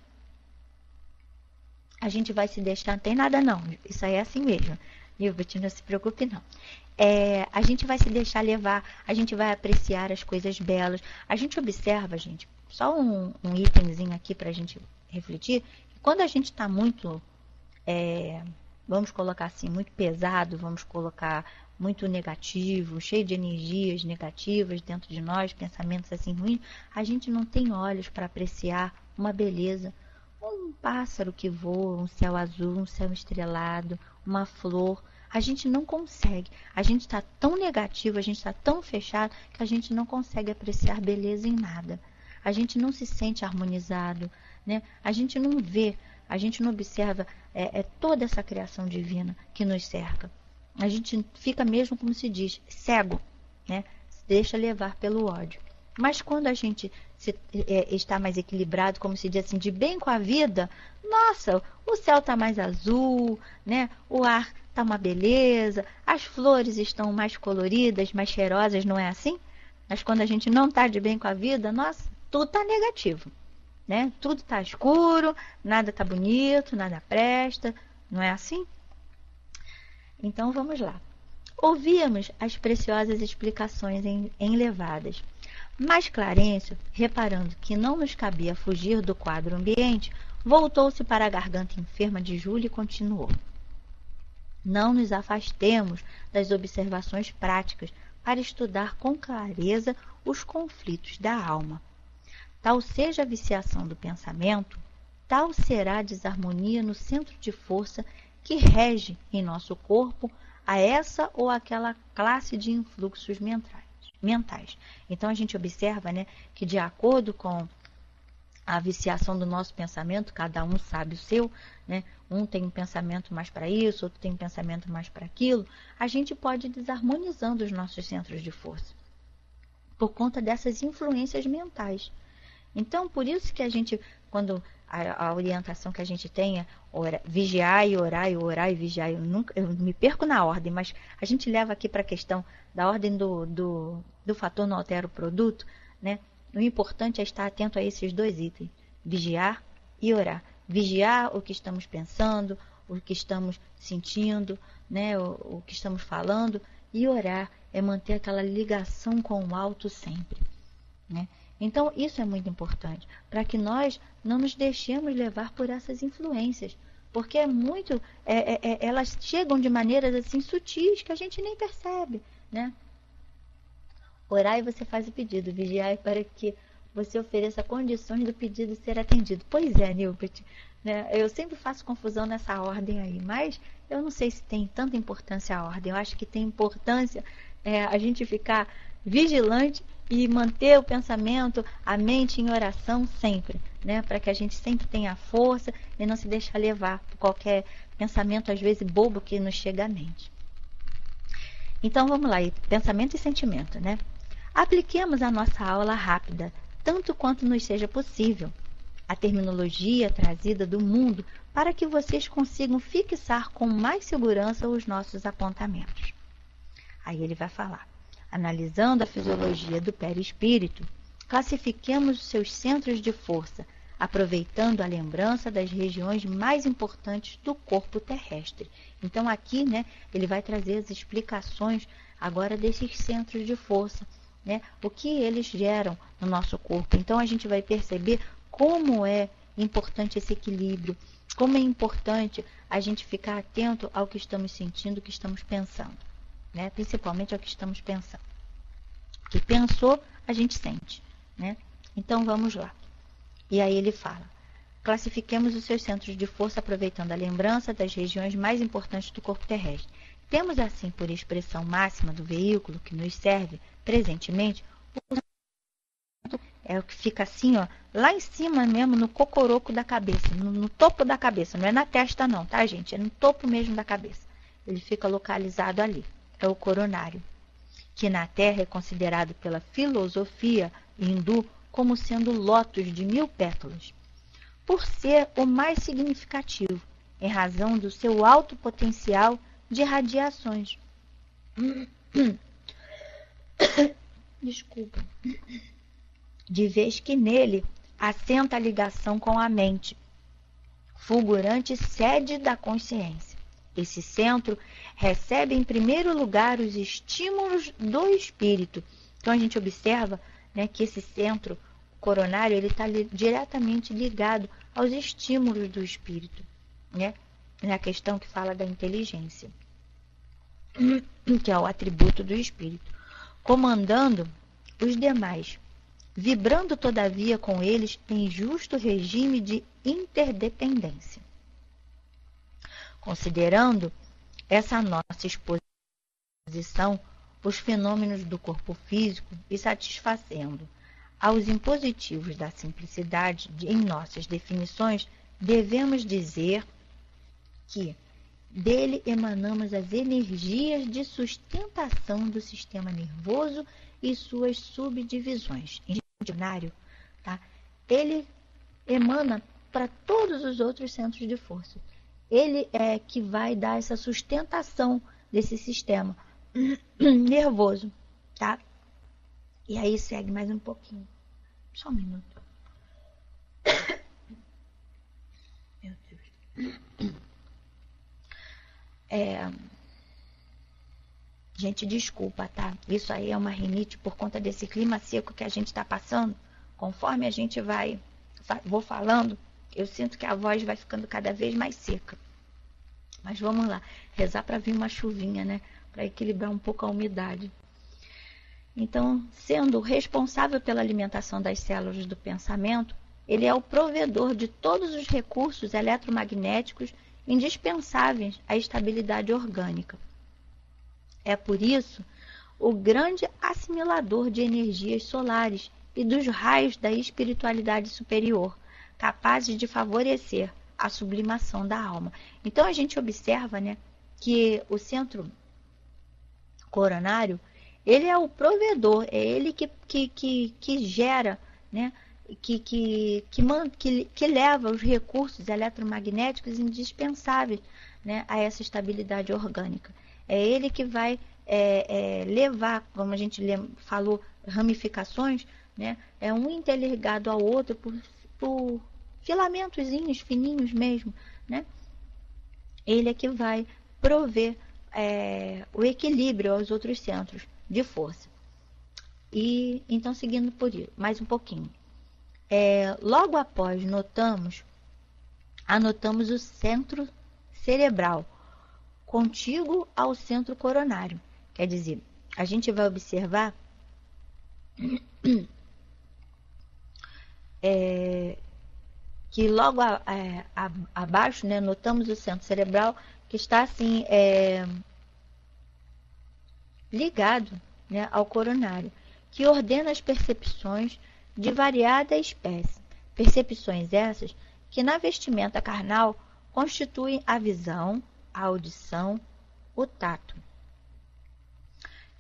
A: A gente vai se deixar, não tem nada não, isso aí é assim mesmo. Nilbert, não se preocupe não. A gente vai se deixar levar, a gente vai apreciar as coisas belas. A gente observa, gente, só um itemzinho aqui para a gente refletir, que quando a gente está muito, vamos colocar assim, muito pesado, vamos colocar muito negativo, cheio de energias negativas dentro de nós, pensamentos assim ruins, a gente não tem olhos para apreciar uma beleza, um pássaro que voa, um céu azul, um céu estrelado, uma flor. A gente não consegue, a gente está tão negativo, a gente está tão fechado que a gente não consegue apreciar beleza em nada. A gente não se sente harmonizado, né? A gente não vê, a gente não observa toda essa criação divina que nos cerca. A gente fica mesmo, como se diz, cego, né? Se deixa levar pelo ódio. Mas quando a gente está mais equilibrado, como se diz assim, de bem com a vida, nossa, o céu está mais azul, né? O ar está uma beleza, as flores estão mais coloridas, mais cheirosas, não é assim? Mas quando a gente não está de bem com a vida, nossa, tudo está negativo, né? Tudo está escuro, nada está bonito, nada presta, não é assim? Então vamos lá. Ouvíamos as preciosas explicações enlevadas, mas Clarencio, reparando que não nos cabia fugir do quadro ambiente, voltou-se para a garganta enferma de Júlia e continuou. Não nos afastemos das observações práticas para estudar com clareza os conflitos da alma. Tal seja a viciação do pensamento, tal será a desarmonia no centro de força que rege em nosso corpo a essa ou aquela classe de influxos mentais. Então a gente observa, né, que de acordo com a viciação do nosso pensamento, cada um sabe o seu, né? Um tem um pensamento mais para isso, outro tem um pensamento mais para aquilo, a gente pode ir desarmonizando os nossos centros de força por conta dessas influências mentais. Então, por isso que a gente, quando a orientação que a gente tem é vigiar e orar e vigiar, eu me perco na ordem, mas a gente leva aqui para a questão da ordem do fator não altera o produto, né? O importante é estar atento a esses dois itens, vigiar e orar. Vigiar o que estamos pensando, o que estamos sentindo, né? O que estamos falando, e orar é manter aquela ligação com o alto sempre, né? Então, isso é muito importante, para que nós não nos deixemos levar por essas influências, porque elas chegam de maneiras assim sutis que a gente nem percebe, né? Orar e você faz o pedido, vigiar para que você ofereça condições do pedido ser atendido. Pois é, Nilbert, né? Eu sempre faço confusão nessa ordem aí, mas eu não sei se tem tanta importância a ordem. Eu acho que tem importância a gente ficar vigilante e manter o pensamento, a mente em oração sempre, né? Para que a gente sempre tenha força e não se deixar levar por qualquer pensamento, às vezes bobo, que nos chega à mente. Então vamos lá, pensamento e sentimento, né? Apliquemos a nossa aula rápida, tanto quanto nos seja possível, a terminologia trazida do mundo, para que vocês consigam fixar com mais segurança os nossos apontamentos. Aí ele vai falar. Analisando a fisiologia do perispírito, classifiquemos os seus centros de força, aproveitando a lembrança das regiões mais importantes do corpo terrestre. Então aqui, né, ele vai trazer as explicações agora desses centros de força, né, o que eles geram no nosso corpo. Então a gente vai perceber como é importante esse equilíbrio, como é importante a gente ficar atento ao que estamos sentindo, o que estamos pensando, né? Principalmente ao que estamos pensando. O que pensou, a gente sente, né? Então vamos lá. E aí ele fala: classifiquemos os seus centros de força aproveitando a lembrança das regiões mais importantes do corpo terrestre. Temos assim por expressão máxima do veículo que nos serve presentemente o que fica assim, ó, lá em cima mesmo, no cocoroco da cabeça, no topo da cabeça, não é na testa não, tá, gente? É no topo mesmo da cabeça. Ele fica localizado ali. é o coronário, que na Terra é considerado pela filosofia hindu como sendo o lótus de 1000 pétalas, por ser o mais significativo, em razão do seu alto potencial de radiações. Desculpa. De vez que nele assenta a ligação com a mente, fulgurante sede da consciência. Esse centro recebe em primeiro lugar os estímulos do espírito. Então a gente observa, né, que esse centro coronário ele está diretamente ligado aos estímulos do espírito, né? Na questão que fala da inteligência, que é o atributo do espírito, comandando os demais, vibrando todavia com eles em justo regime de interdependência. Considerando essa nossa exposição, os fenômenos do corpo físico e satisfazendo aos impositivos da simplicidade em nossas definições, devemos dizer que dele emanamos as energias de sustentação do sistema nervoso e suas subdivisões. Em dicionário, tá? Ele emana para todos os outros centros de força. Ele é que vai dar essa sustentação desse sistema nervoso, tá? E aí segue mais um pouquinho. Só um minuto. Meu Deus. Gente, desculpa, tá? Isso aí é uma rinite por conta desse clima seco que a gente está passando. Conforme a gente vou falando, eu sinto que a voz vai ficando cada vez mais seca. Mas vamos lá, rezar para vir uma chuvinha, né? Para equilibrar um pouco a umidade. Então, sendo responsável pela alimentação das células do pensamento, ele é o provedor de todos os recursos eletromagnéticos indispensáveis à estabilidade orgânica. É por isso o grande assimilador de energias solares e dos raios da espiritualidade superior, capazes de favorecer a sublimação da alma. Então a gente observa, né, que o centro coronário, ele é o provedor, é ele que gera, né, que leva os recursos eletromagnéticos indispensáveis, né, a essa estabilidade orgânica. É ele que vai levar, como a gente falou, ramificações, né, um interligado ao outro por filamentozinhos fininhos mesmo, né? Ele é que vai prover o equilíbrio aos outros centros de força. E então, seguindo por isso, mais um pouquinho. Logo após anotamos o centro cerebral, contíguo ao centro coronário. Quer dizer, a gente vai observar que logo abaixo, né, notamos o centro cerebral que está assim ligado, né, ao coronário, que ordena as percepções de variada espécie. Percepções essas que na vestimenta carnal constituem a visão, a audição, o tato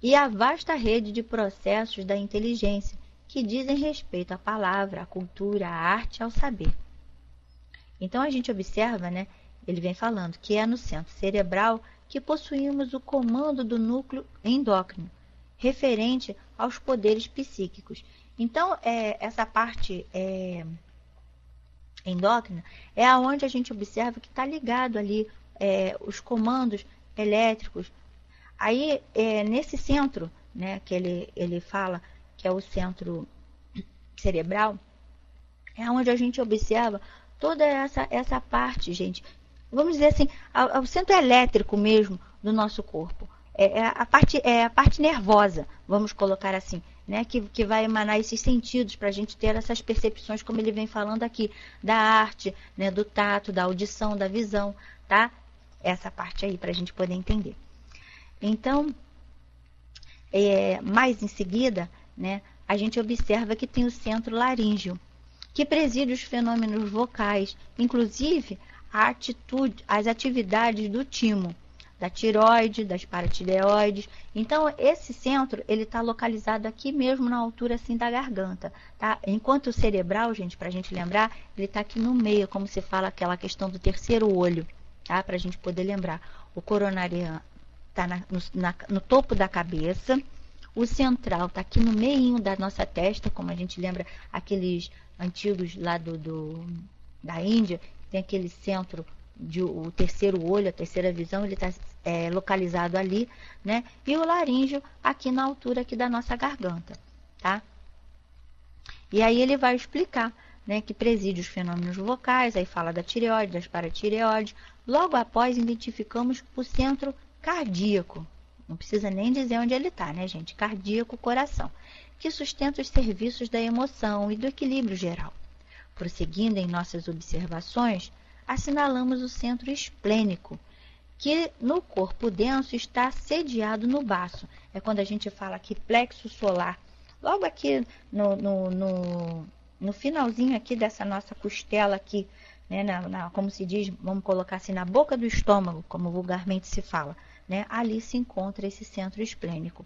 A: e a vasta rede de processos da inteligência que dizem respeito à palavra, à cultura, à arte, ao saber. Então a gente observa, né, ele vem falando que é no centro cerebral que possuímos o comando do núcleo endócrino, referente aos poderes psíquicos. Então, essa parte endócrina é aonde a gente observa que está ligado ali os comandos elétricos. Aí, nesse centro, né, que ele fala que é o centro cerebral, é onde a gente observa toda essa parte, gente. Vamos dizer assim, o centro elétrico mesmo do nosso corpo. A parte nervosa, vamos colocar assim, né, que vai emanar esses sentidos para a gente ter essas percepções, como ele vem falando aqui, da arte, né, do tato, da audição, da visão, tá? Essa parte aí para a gente poder entender. Então, mais em seguida, né, a gente observa que tem o centro laríngeo, que preside os fenômenos vocais, inclusive as atividades do timo, da tireoide, das paratireoides. Então, esse centro, ele está localizado aqui mesmo na altura assim da garganta, tá? Enquanto o cerebral, gente, para a gente lembrar, ele está aqui no meio, como se fala aquela questão do terceiro olho, tá? Para a gente poder lembrar. O coronário está no topo da cabeça, o central está aqui no meio da nossa testa, como a gente lembra aqueles antigos lá da Índia, tem aquele centro, o terceiro olho, a terceira visão, ele está localizado ali, né? E o laríngeo aqui na altura aqui da nossa garganta, tá? E aí ele vai explicar, né, que preside os fenômenos vocais, aí fala da tireoide, das paratireoides. Logo após, identificamos o centro cardíaco. Não precisa nem dizer onde ele está, né, gente? Cardíaco, coração, que sustenta os serviços da emoção e do equilíbrio geral. Prosseguindo em nossas observações, assinalamos o centro esplênico, que no corpo denso está sediado no baço. É quando a gente fala aqui plexo solar. Logo aqui no finalzinho aqui dessa nossa costela aqui, né, como se diz, vamos colocar assim, na boca do estômago, como vulgarmente se fala, né, ali se encontra esse centro esplênico.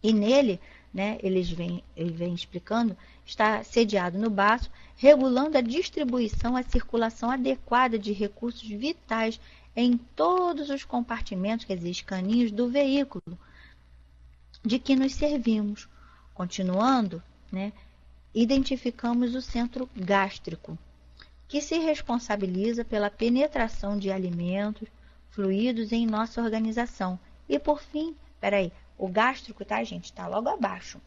A: E nele, né, ele vem explicando, está sediado no baço, regulando a distribuição, a circulação adequada de recursos vitais em todos os compartimentos, quer dizer, caninhos do veículo de que nos servimos. Continuando, né, identificamos o centro gástrico, que se responsabiliza pela penetração de alimentos, fluidos em nossa organização. E por fim, o gástrico, tá, gente? Está logo abaixo,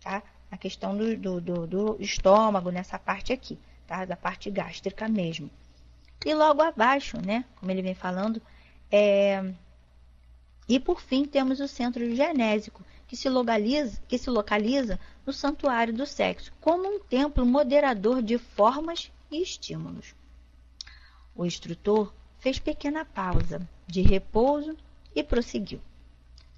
A: tá? A questão do estômago, nessa parte aqui, tá? Da parte gástrica mesmo. E logo abaixo, né? Como ele vem falando, e por fim temos o centro genésico, que se localiza no santuário do sexo, como um templo moderador de formas e estímulos. O instrutor fez pequena pausa de repouso e prosseguiu.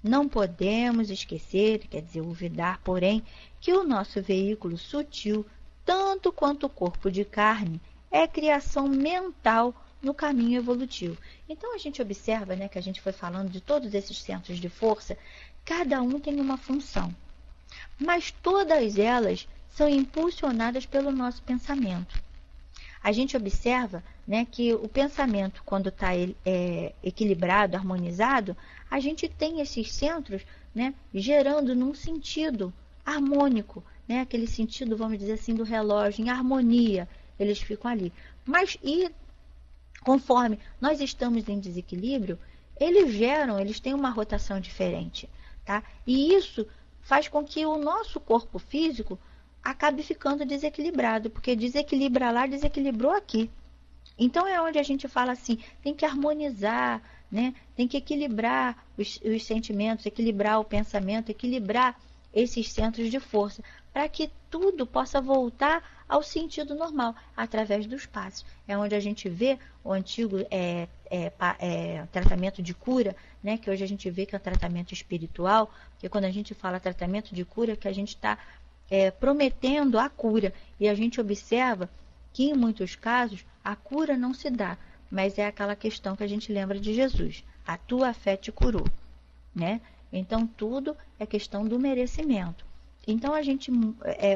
A: Não podemos esquecer, quer dizer, olvidar, porém, que o nosso veículo sutil, tanto quanto o corpo de carne, é criação mental no caminho evolutivo. Então, a gente observa, né, que a gente foi falando de todos esses centros de força, cada um tem uma função, mas todas elas são impulsionadas pelo nosso pensamento. A gente observa, né, que o pensamento, quando está equilibrado, harmonizado, a gente tem esses centros, né, gerando num sentido harmônico, né, aquele sentido, vamos dizer assim, do relógio, em harmonia, eles ficam ali. Mas, conforme nós estamos em desequilíbrio, eles têm uma rotação diferente, tá? E isso faz com que o nosso corpo físico acabe ficando desequilibrado, porque desequilibra lá, desequilibrou aqui. Então é onde a gente fala assim, tem que harmonizar, né? Tem que equilibrar os sentimentos, equilibrar o pensamento, equilibrar esses centros de força, para que tudo possa voltar ao sentido normal, através dos passos. É onde a gente vê o antigo tratamento de cura, né? Que hoje a gente vê que é o tratamento espiritual, porque quando a gente fala tratamento de cura, que a gente está prometendo a cura, e a gente observa que em muitos casos a cura não se dá, mas é aquela questão que a gente lembra de Jesus, a tua fé te curou, né? Então tudo é questão do merecimento. Então a gente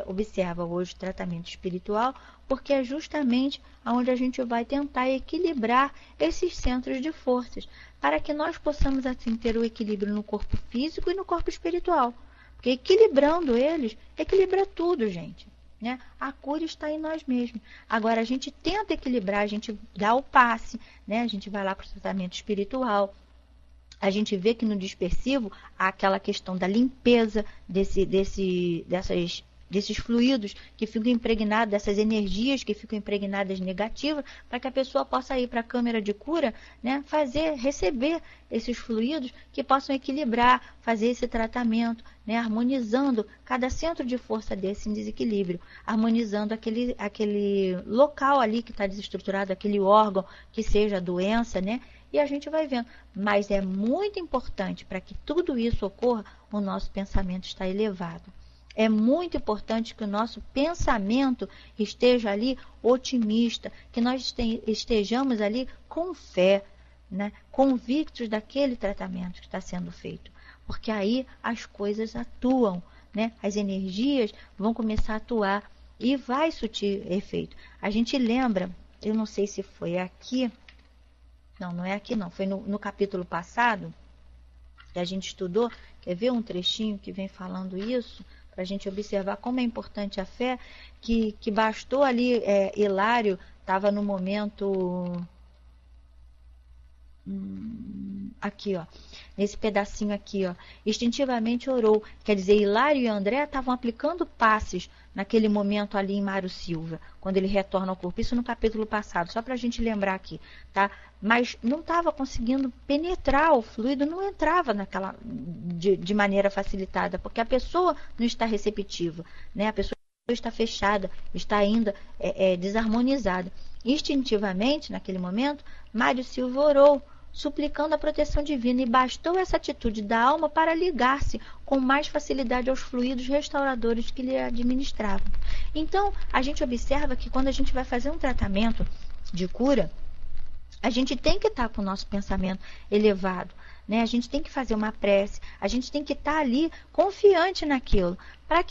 A: observa hoje o tratamento espiritual, porque é justamente onde a gente vai tentar equilibrar esses centros de forças, para que nós possamos assim ter o equilíbrio no corpo físico e no corpo espiritual. Porque equilibrando eles, equilibra tudo, gente, né? A cura está em nós mesmos. Agora, a gente tenta equilibrar, a gente dá o passe, né? A gente vai lá para o tratamento espiritual. A gente vê que no dispersivo há aquela questão da limpeza desses fluidos que ficam impregnados, dessas energias que ficam impregnadas negativas, para que a pessoa possa ir para a câmara de cura, né, receber esses fluidos que possam equilibrar, fazer esse tratamento, né, harmonizando cada centro de força desse em desequilíbrio, harmonizando aquele local ali que está desestruturado, aquele órgão que seja a doença, né? E a gente vai vendo. Mas é muito importante, para que tudo isso ocorra, o nosso pensamento está elevado. É muito importante que o nosso pensamento esteja ali otimista, que nós estejamos ali com fé, né, convictos daquele tratamento que está sendo feito, porque aí as coisas atuam, né, as energias vão começar a atuar e vai surtir efeito. A gente lembra, eu não sei se foi aqui, não é aqui não, foi no capítulo passado que a gente estudou, quer ver um trechinho que vem falando isso, para a gente observar como é importante a fé, que bastou ali, Hilário estava no momento, aqui ó, nesse pedacinho aqui ó, instintivamente orou, quer dizer, Hilário e André estavam aplicando passes naquele momento ali em Mário Silva, quando ele retorna ao corpo, isso no capítulo passado, só para a gente lembrar aqui, tá? Mas não estava conseguindo penetrar, o fluido não entrava naquela, de maneira facilitada, porque a pessoa não está receptiva, né? A pessoa está fechada, está ainda desarmonizada. Instintivamente, naquele momento, Mário Silva orou, suplicando a proteção divina, e bastou essa atitude da alma para ligar-se com mais facilidade aos fluidos restauradores que lhe administravam. Então, a gente observa que quando a gente vai fazer um tratamento de cura, a gente tem que estar com o nosso pensamento elevado, né? A gente tem que fazer uma prece, a gente tem que estar ali confiante naquilo, para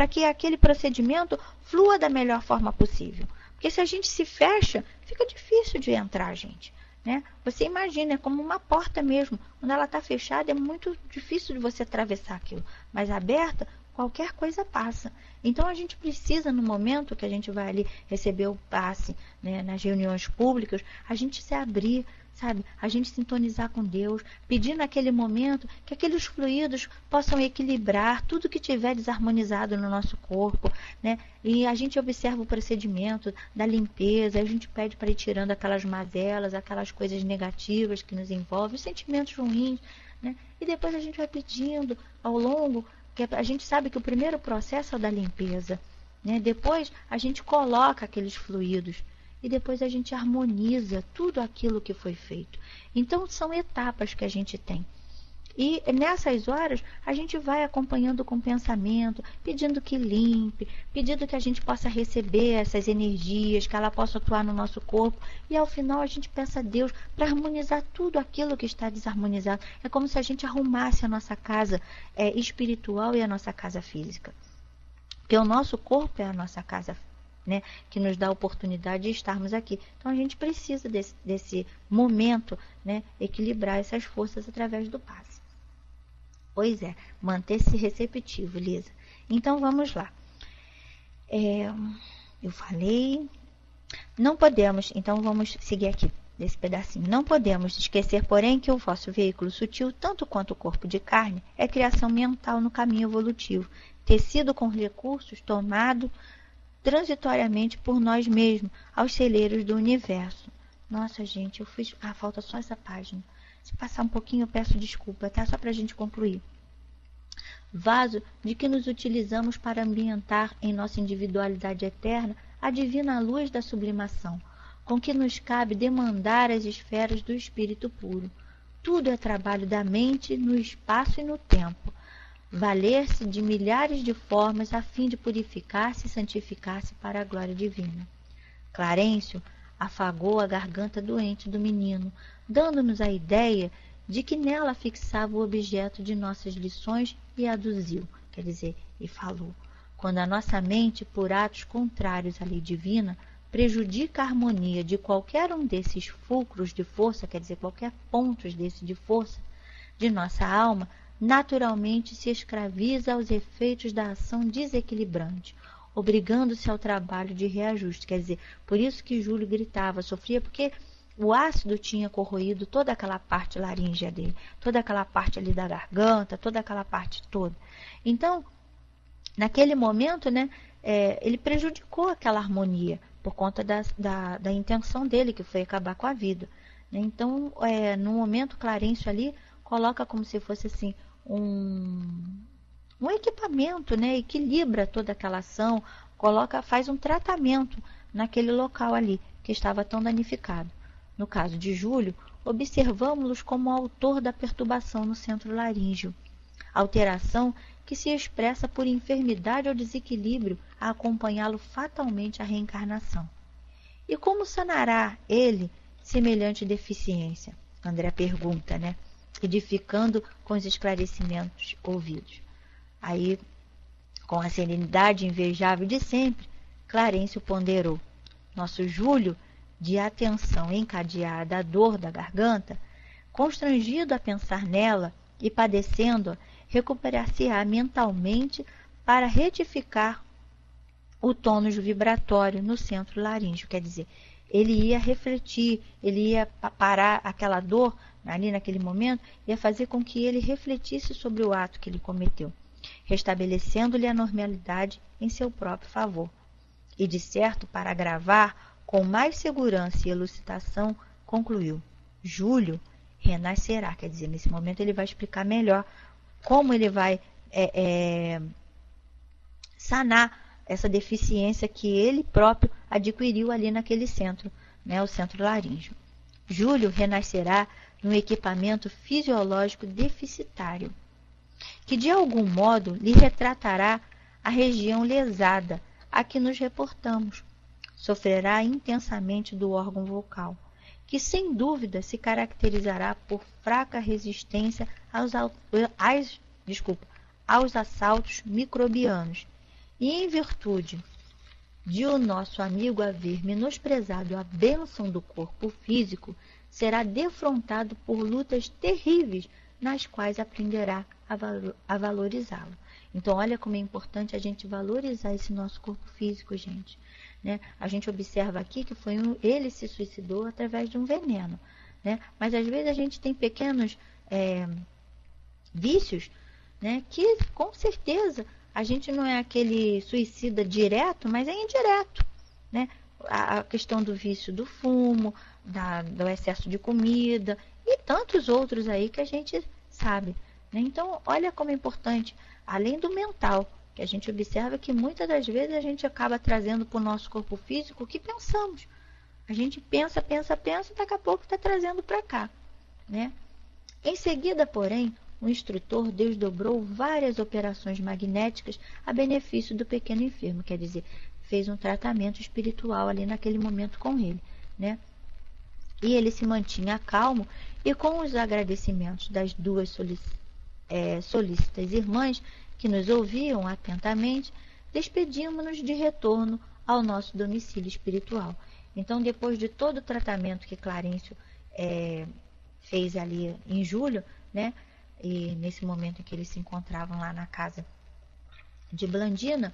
A: que aquele procedimento flua da melhor forma possível. Porque se a gente se fecha, fica difícil de entrar, gente. Né? Você imagina, é como uma porta mesmo. Quando ela está fechada, é muito difícil de você atravessar aquilo. Mas aberta, qualquer coisa passa. Então, a gente precisa, no momento que a gente vai ali receber o passe, né, nas reuniões públicas, a gente se abrir, sabe? A gente sintonizar com Deus, pedir naquele momento que aqueles fluidos possam equilibrar tudo que tiver desarmonizado no nosso corpo, né? E a gente observa o procedimento da limpeza, a gente pede para ir tirando aquelas mazelas, aquelas coisas negativas que nos envolvem, os sentimentos ruins, né? E depois a gente vai pedindo ao longo, que a gente sabe que o primeiro processo é o da limpeza, né? Depois a gente coloca aqueles fluidos, e depois a gente harmoniza tudo aquilo que foi feito. Então, são etapas que a gente tem. E nessas horas, a gente vai acompanhando com pensamento, pedindo que limpe, pedindo que a gente possa receber essas energias, que ela possa atuar no nosso corpo. E ao final, a gente peça a Deus para harmonizar tudo aquilo que está desarmonizado. É como se a gente arrumasse a nossa casa espiritual e a nossa casa física. Porque o nosso corpo é a nossa casa física, né, que nos dá a oportunidade de estarmos aqui. Então a gente precisa desse momento, né, equilibrar essas forças através do passe. Pois é, manter-se receptivo, Lisa. Então vamos lá. Eu falei, não podemos, então vamos seguir aqui desse pedacinho. Não podemos esquecer, porém, que o vosso veículo sutil, tanto quanto o corpo de carne, é criação mental no caminho evolutivo, tecido com recursos tomado transitoriamente por nós mesmos, aos celeiros do universo. Nossa, gente, eu fiz... falta só essa página. Se passar um pouquinho, eu peço desculpa, tá? Só para a gente concluir. Vaso de que nos utilizamos para ambientar em nossa individualidade eterna a divina luz da sublimação, com que nos cabe demandar as esferas do espírito puro. Tudo é trabalho da mente no espaço e no tempo. Valer-se de milhares de formas a fim de purificar-se e santificar-se para a glória divina. Clarencio afagou a garganta doente do menino, dando-nos a ideia de que nela fixava o objeto de nossas lições e aduziu, quer dizer, e falou. Quando a nossa mente, por atos contrários à lei divina, prejudica a harmonia de qualquer um desses fulcros de força, quer dizer, qualquer pontos desse de força, de nossa alma, naturalmente se escraviza aos efeitos da ação desequilibrante, obrigando-se ao trabalho de reajuste. Quer dizer, por isso que Júlio gritava, sofria, porque o ácido tinha corroído toda aquela parte laríngea dele, toda aquela parte ali da garganta, toda aquela parte toda. Então, naquele momento, né, ele prejudicou aquela harmonia, por conta da intenção dele, que foi acabar com a vida. Então, no momento, Clarencio ali coloca como se fosse assim, um equipamento, né? Equilibra toda aquela ação, faz um tratamento naquele local ali, que estava tão danificado. No caso de Júlio, observamos-los como autor da perturbação no centro laríngeo, alteração que se expressa por enfermidade ou desequilíbrio a acompanhá-lo fatalmente à reencarnação. E como sanará ele semelhante deficiência? André pergunta, né? Edificando com os esclarecimentos ouvidos. Aí, com a serenidade invejável de sempre, Clarencio ponderou. Nosso Júlio, de atenção encadeada à dor da garganta, constrangido a pensar nela e padecendo-a, recuperar-se-á mentalmente para retificar o tônus vibratório no centro laríngeo. Quer dizer, ele ia refletir, ele ia parar aquela dor ali naquele momento, ia fazer com que ele refletisse sobre o ato que ele cometeu, restabelecendo-lhe a normalidade em seu próprio favor. E, de certo, para gravar com mais segurança e elucidação, concluiu: Júlio renascerá. Quer dizer, nesse momento ele vai explicar melhor como ele vai sanar essa deficiência que ele próprio adquiriu ali naquele centro, né, o centro laríngeo. Júlio renascerá num equipamento fisiológico deficitário, que de algum modo lhe retratará a região lesada a que nos reportamos. Sofrerá intensamente do órgão vocal, que sem dúvida se caracterizará por fraca resistência aos assaltos microbianos, e em virtude de o nosso amigo haver menosprezado a bênção do corpo físico, será defrontado por lutas terríveis, nas quais aprenderá a valorizá-lo. Então, olha como é importante a gente valorizar esse nosso corpo físico, gente. Né? A gente observa aqui que ele se suicidou através de um veneno. Né? Mas, às vezes, a gente tem pequenos vícios, né, que, com certeza, a gente não é aquele suicida direto, mas é indireto. Né? A questão do vício do fumo, do excesso de comida e tantos outros aí que a gente sabe. Né? Então, olha como é importante, além do mental, que a gente observa que muitas das vezes a gente acaba trazendo para o nosso corpo físico o que pensamos. A gente pensa, daqui a pouco está trazendo para cá. Né? Em seguida, porém, o instrutor desdobrou várias operações magnéticas a benefício do pequeno enfermo, quer dizer, fez um tratamento espiritual ali naquele momento com ele. Né? E ele se mantinha calmo e com os agradecimentos das duas solícitas irmãs que nos ouviam atentamente, despedimos-nos de retorno ao nosso domicílio espiritual. Então, depois de todo o tratamento que Clarencio fez ali em julho, né, e nesse momento em que eles se encontravam lá na casa de Blandina,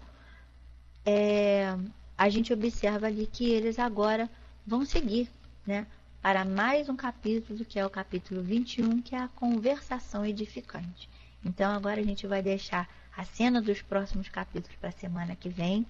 A: a gente observa ali que eles agora vão seguir, né, para mais um capítulo, que é o capítulo 21, que é a conversação edificante. Então, agora a gente vai deixar a cena dos próximos capítulos para a semana que vem.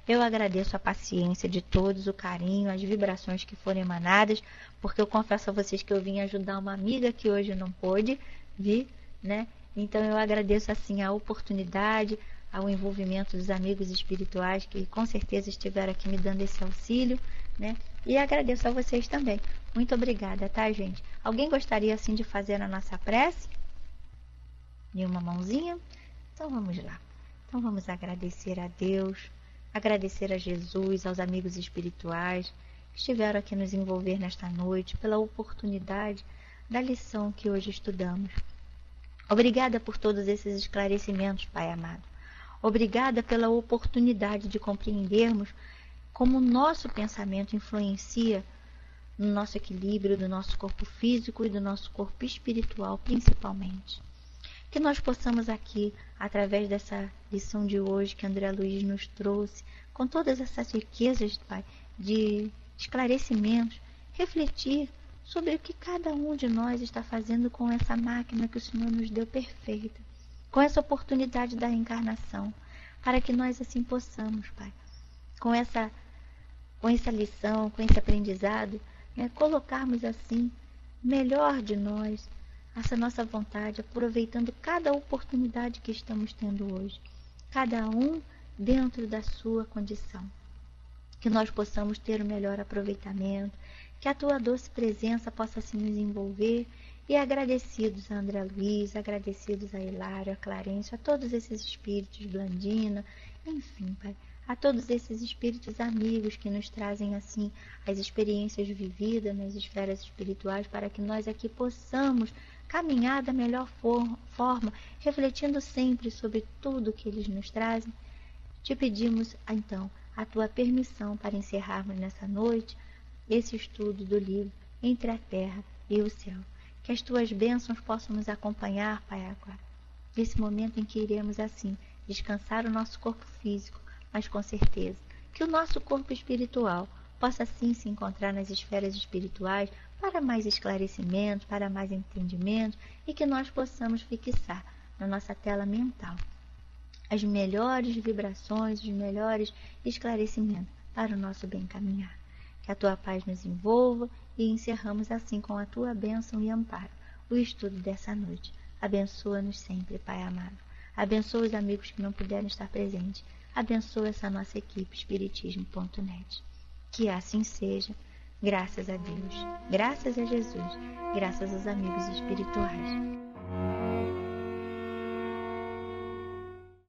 A: Eu agradeço a paciência de todos, o carinho, as vibrações que foram emanadas, porque eu confesso a vocês que eu vim ajudar uma amiga que hoje não pôde vir, né? Então, eu agradeço, assim, a oportunidade, ao envolvimento dos amigos espirituais que com certeza estiveram aqui me dando esse auxílio, né? E agradeço a vocês também. Muito obrigada, tá, gente? Alguém gostaria, assim, de fazer a nossa prece? Nenhuma mãozinha? Então, vamos lá. Então, vamos agradecer a Deus, agradecer a Jesus, aos amigos espirituais que estiveram aqui nos envolver nesta noite, pela oportunidade da lição que hoje estudamos. Obrigada por todos esses esclarecimentos, Pai amado. Obrigada pela oportunidade de compreendermos como o nosso pensamento influencia no nosso equilíbrio do nosso corpo físico e do nosso corpo espiritual, principalmente. Que nós possamos aqui, através dessa lição de hoje que André Luiz nos trouxe, com todas essas riquezas, Pai, de esclarecimentos, refletir sobre o que cada um de nós está fazendo com essa máquina que o Senhor nos deu perfeita, com essa oportunidade da reencarnação, para que nós assim possamos, Pai, com essa lição, com esse aprendizado, né, colocarmos assim o melhor de nós, essa nossa vontade, aproveitando cada oportunidade que estamos tendo hoje, cada um dentro da sua condição. Que nós possamos ter o melhor aproveitamento, que a tua doce presença possa assim nos envolver, e agradecidos a André Luiz, agradecidos a Hilário, a Clarencio, a todos esses espíritos, Blandina, enfim, Pai, a todos esses espíritos amigos que nos trazem assim as experiências vividas nas esferas espirituais, para que nós aqui possamos caminhar da melhor forma, refletindo sempre sobre tudo que eles nos trazem. Te pedimos, então, a tua permissão para encerrarmos nessa noite esse estudo do livro Entre a Terra e o Céu. Que as tuas bênçãos possam nos acompanhar, Pai, agora. Nesse momento em que iremos, assim, descansar o nosso corpo físico, mas com certeza que o nosso corpo espiritual possa, sim, se encontrar nas esferas espirituais para mais esclarecimento, para mais entendimento, e que nós possamos fixar na nossa tela mental as melhores vibrações, os melhores esclarecimentos para o nosso bem caminhar. Que a tua paz nos envolva, e encerramos assim com a tua bênção e amparo o estudo dessa noite. Abençoa-nos sempre, Pai amado. Abençoa os amigos que não puderam estar presentes. Abençoa essa nossa equipe Espiritismo.net. Que assim seja, graças a Deus, graças a Jesus, graças aos amigos espirituais.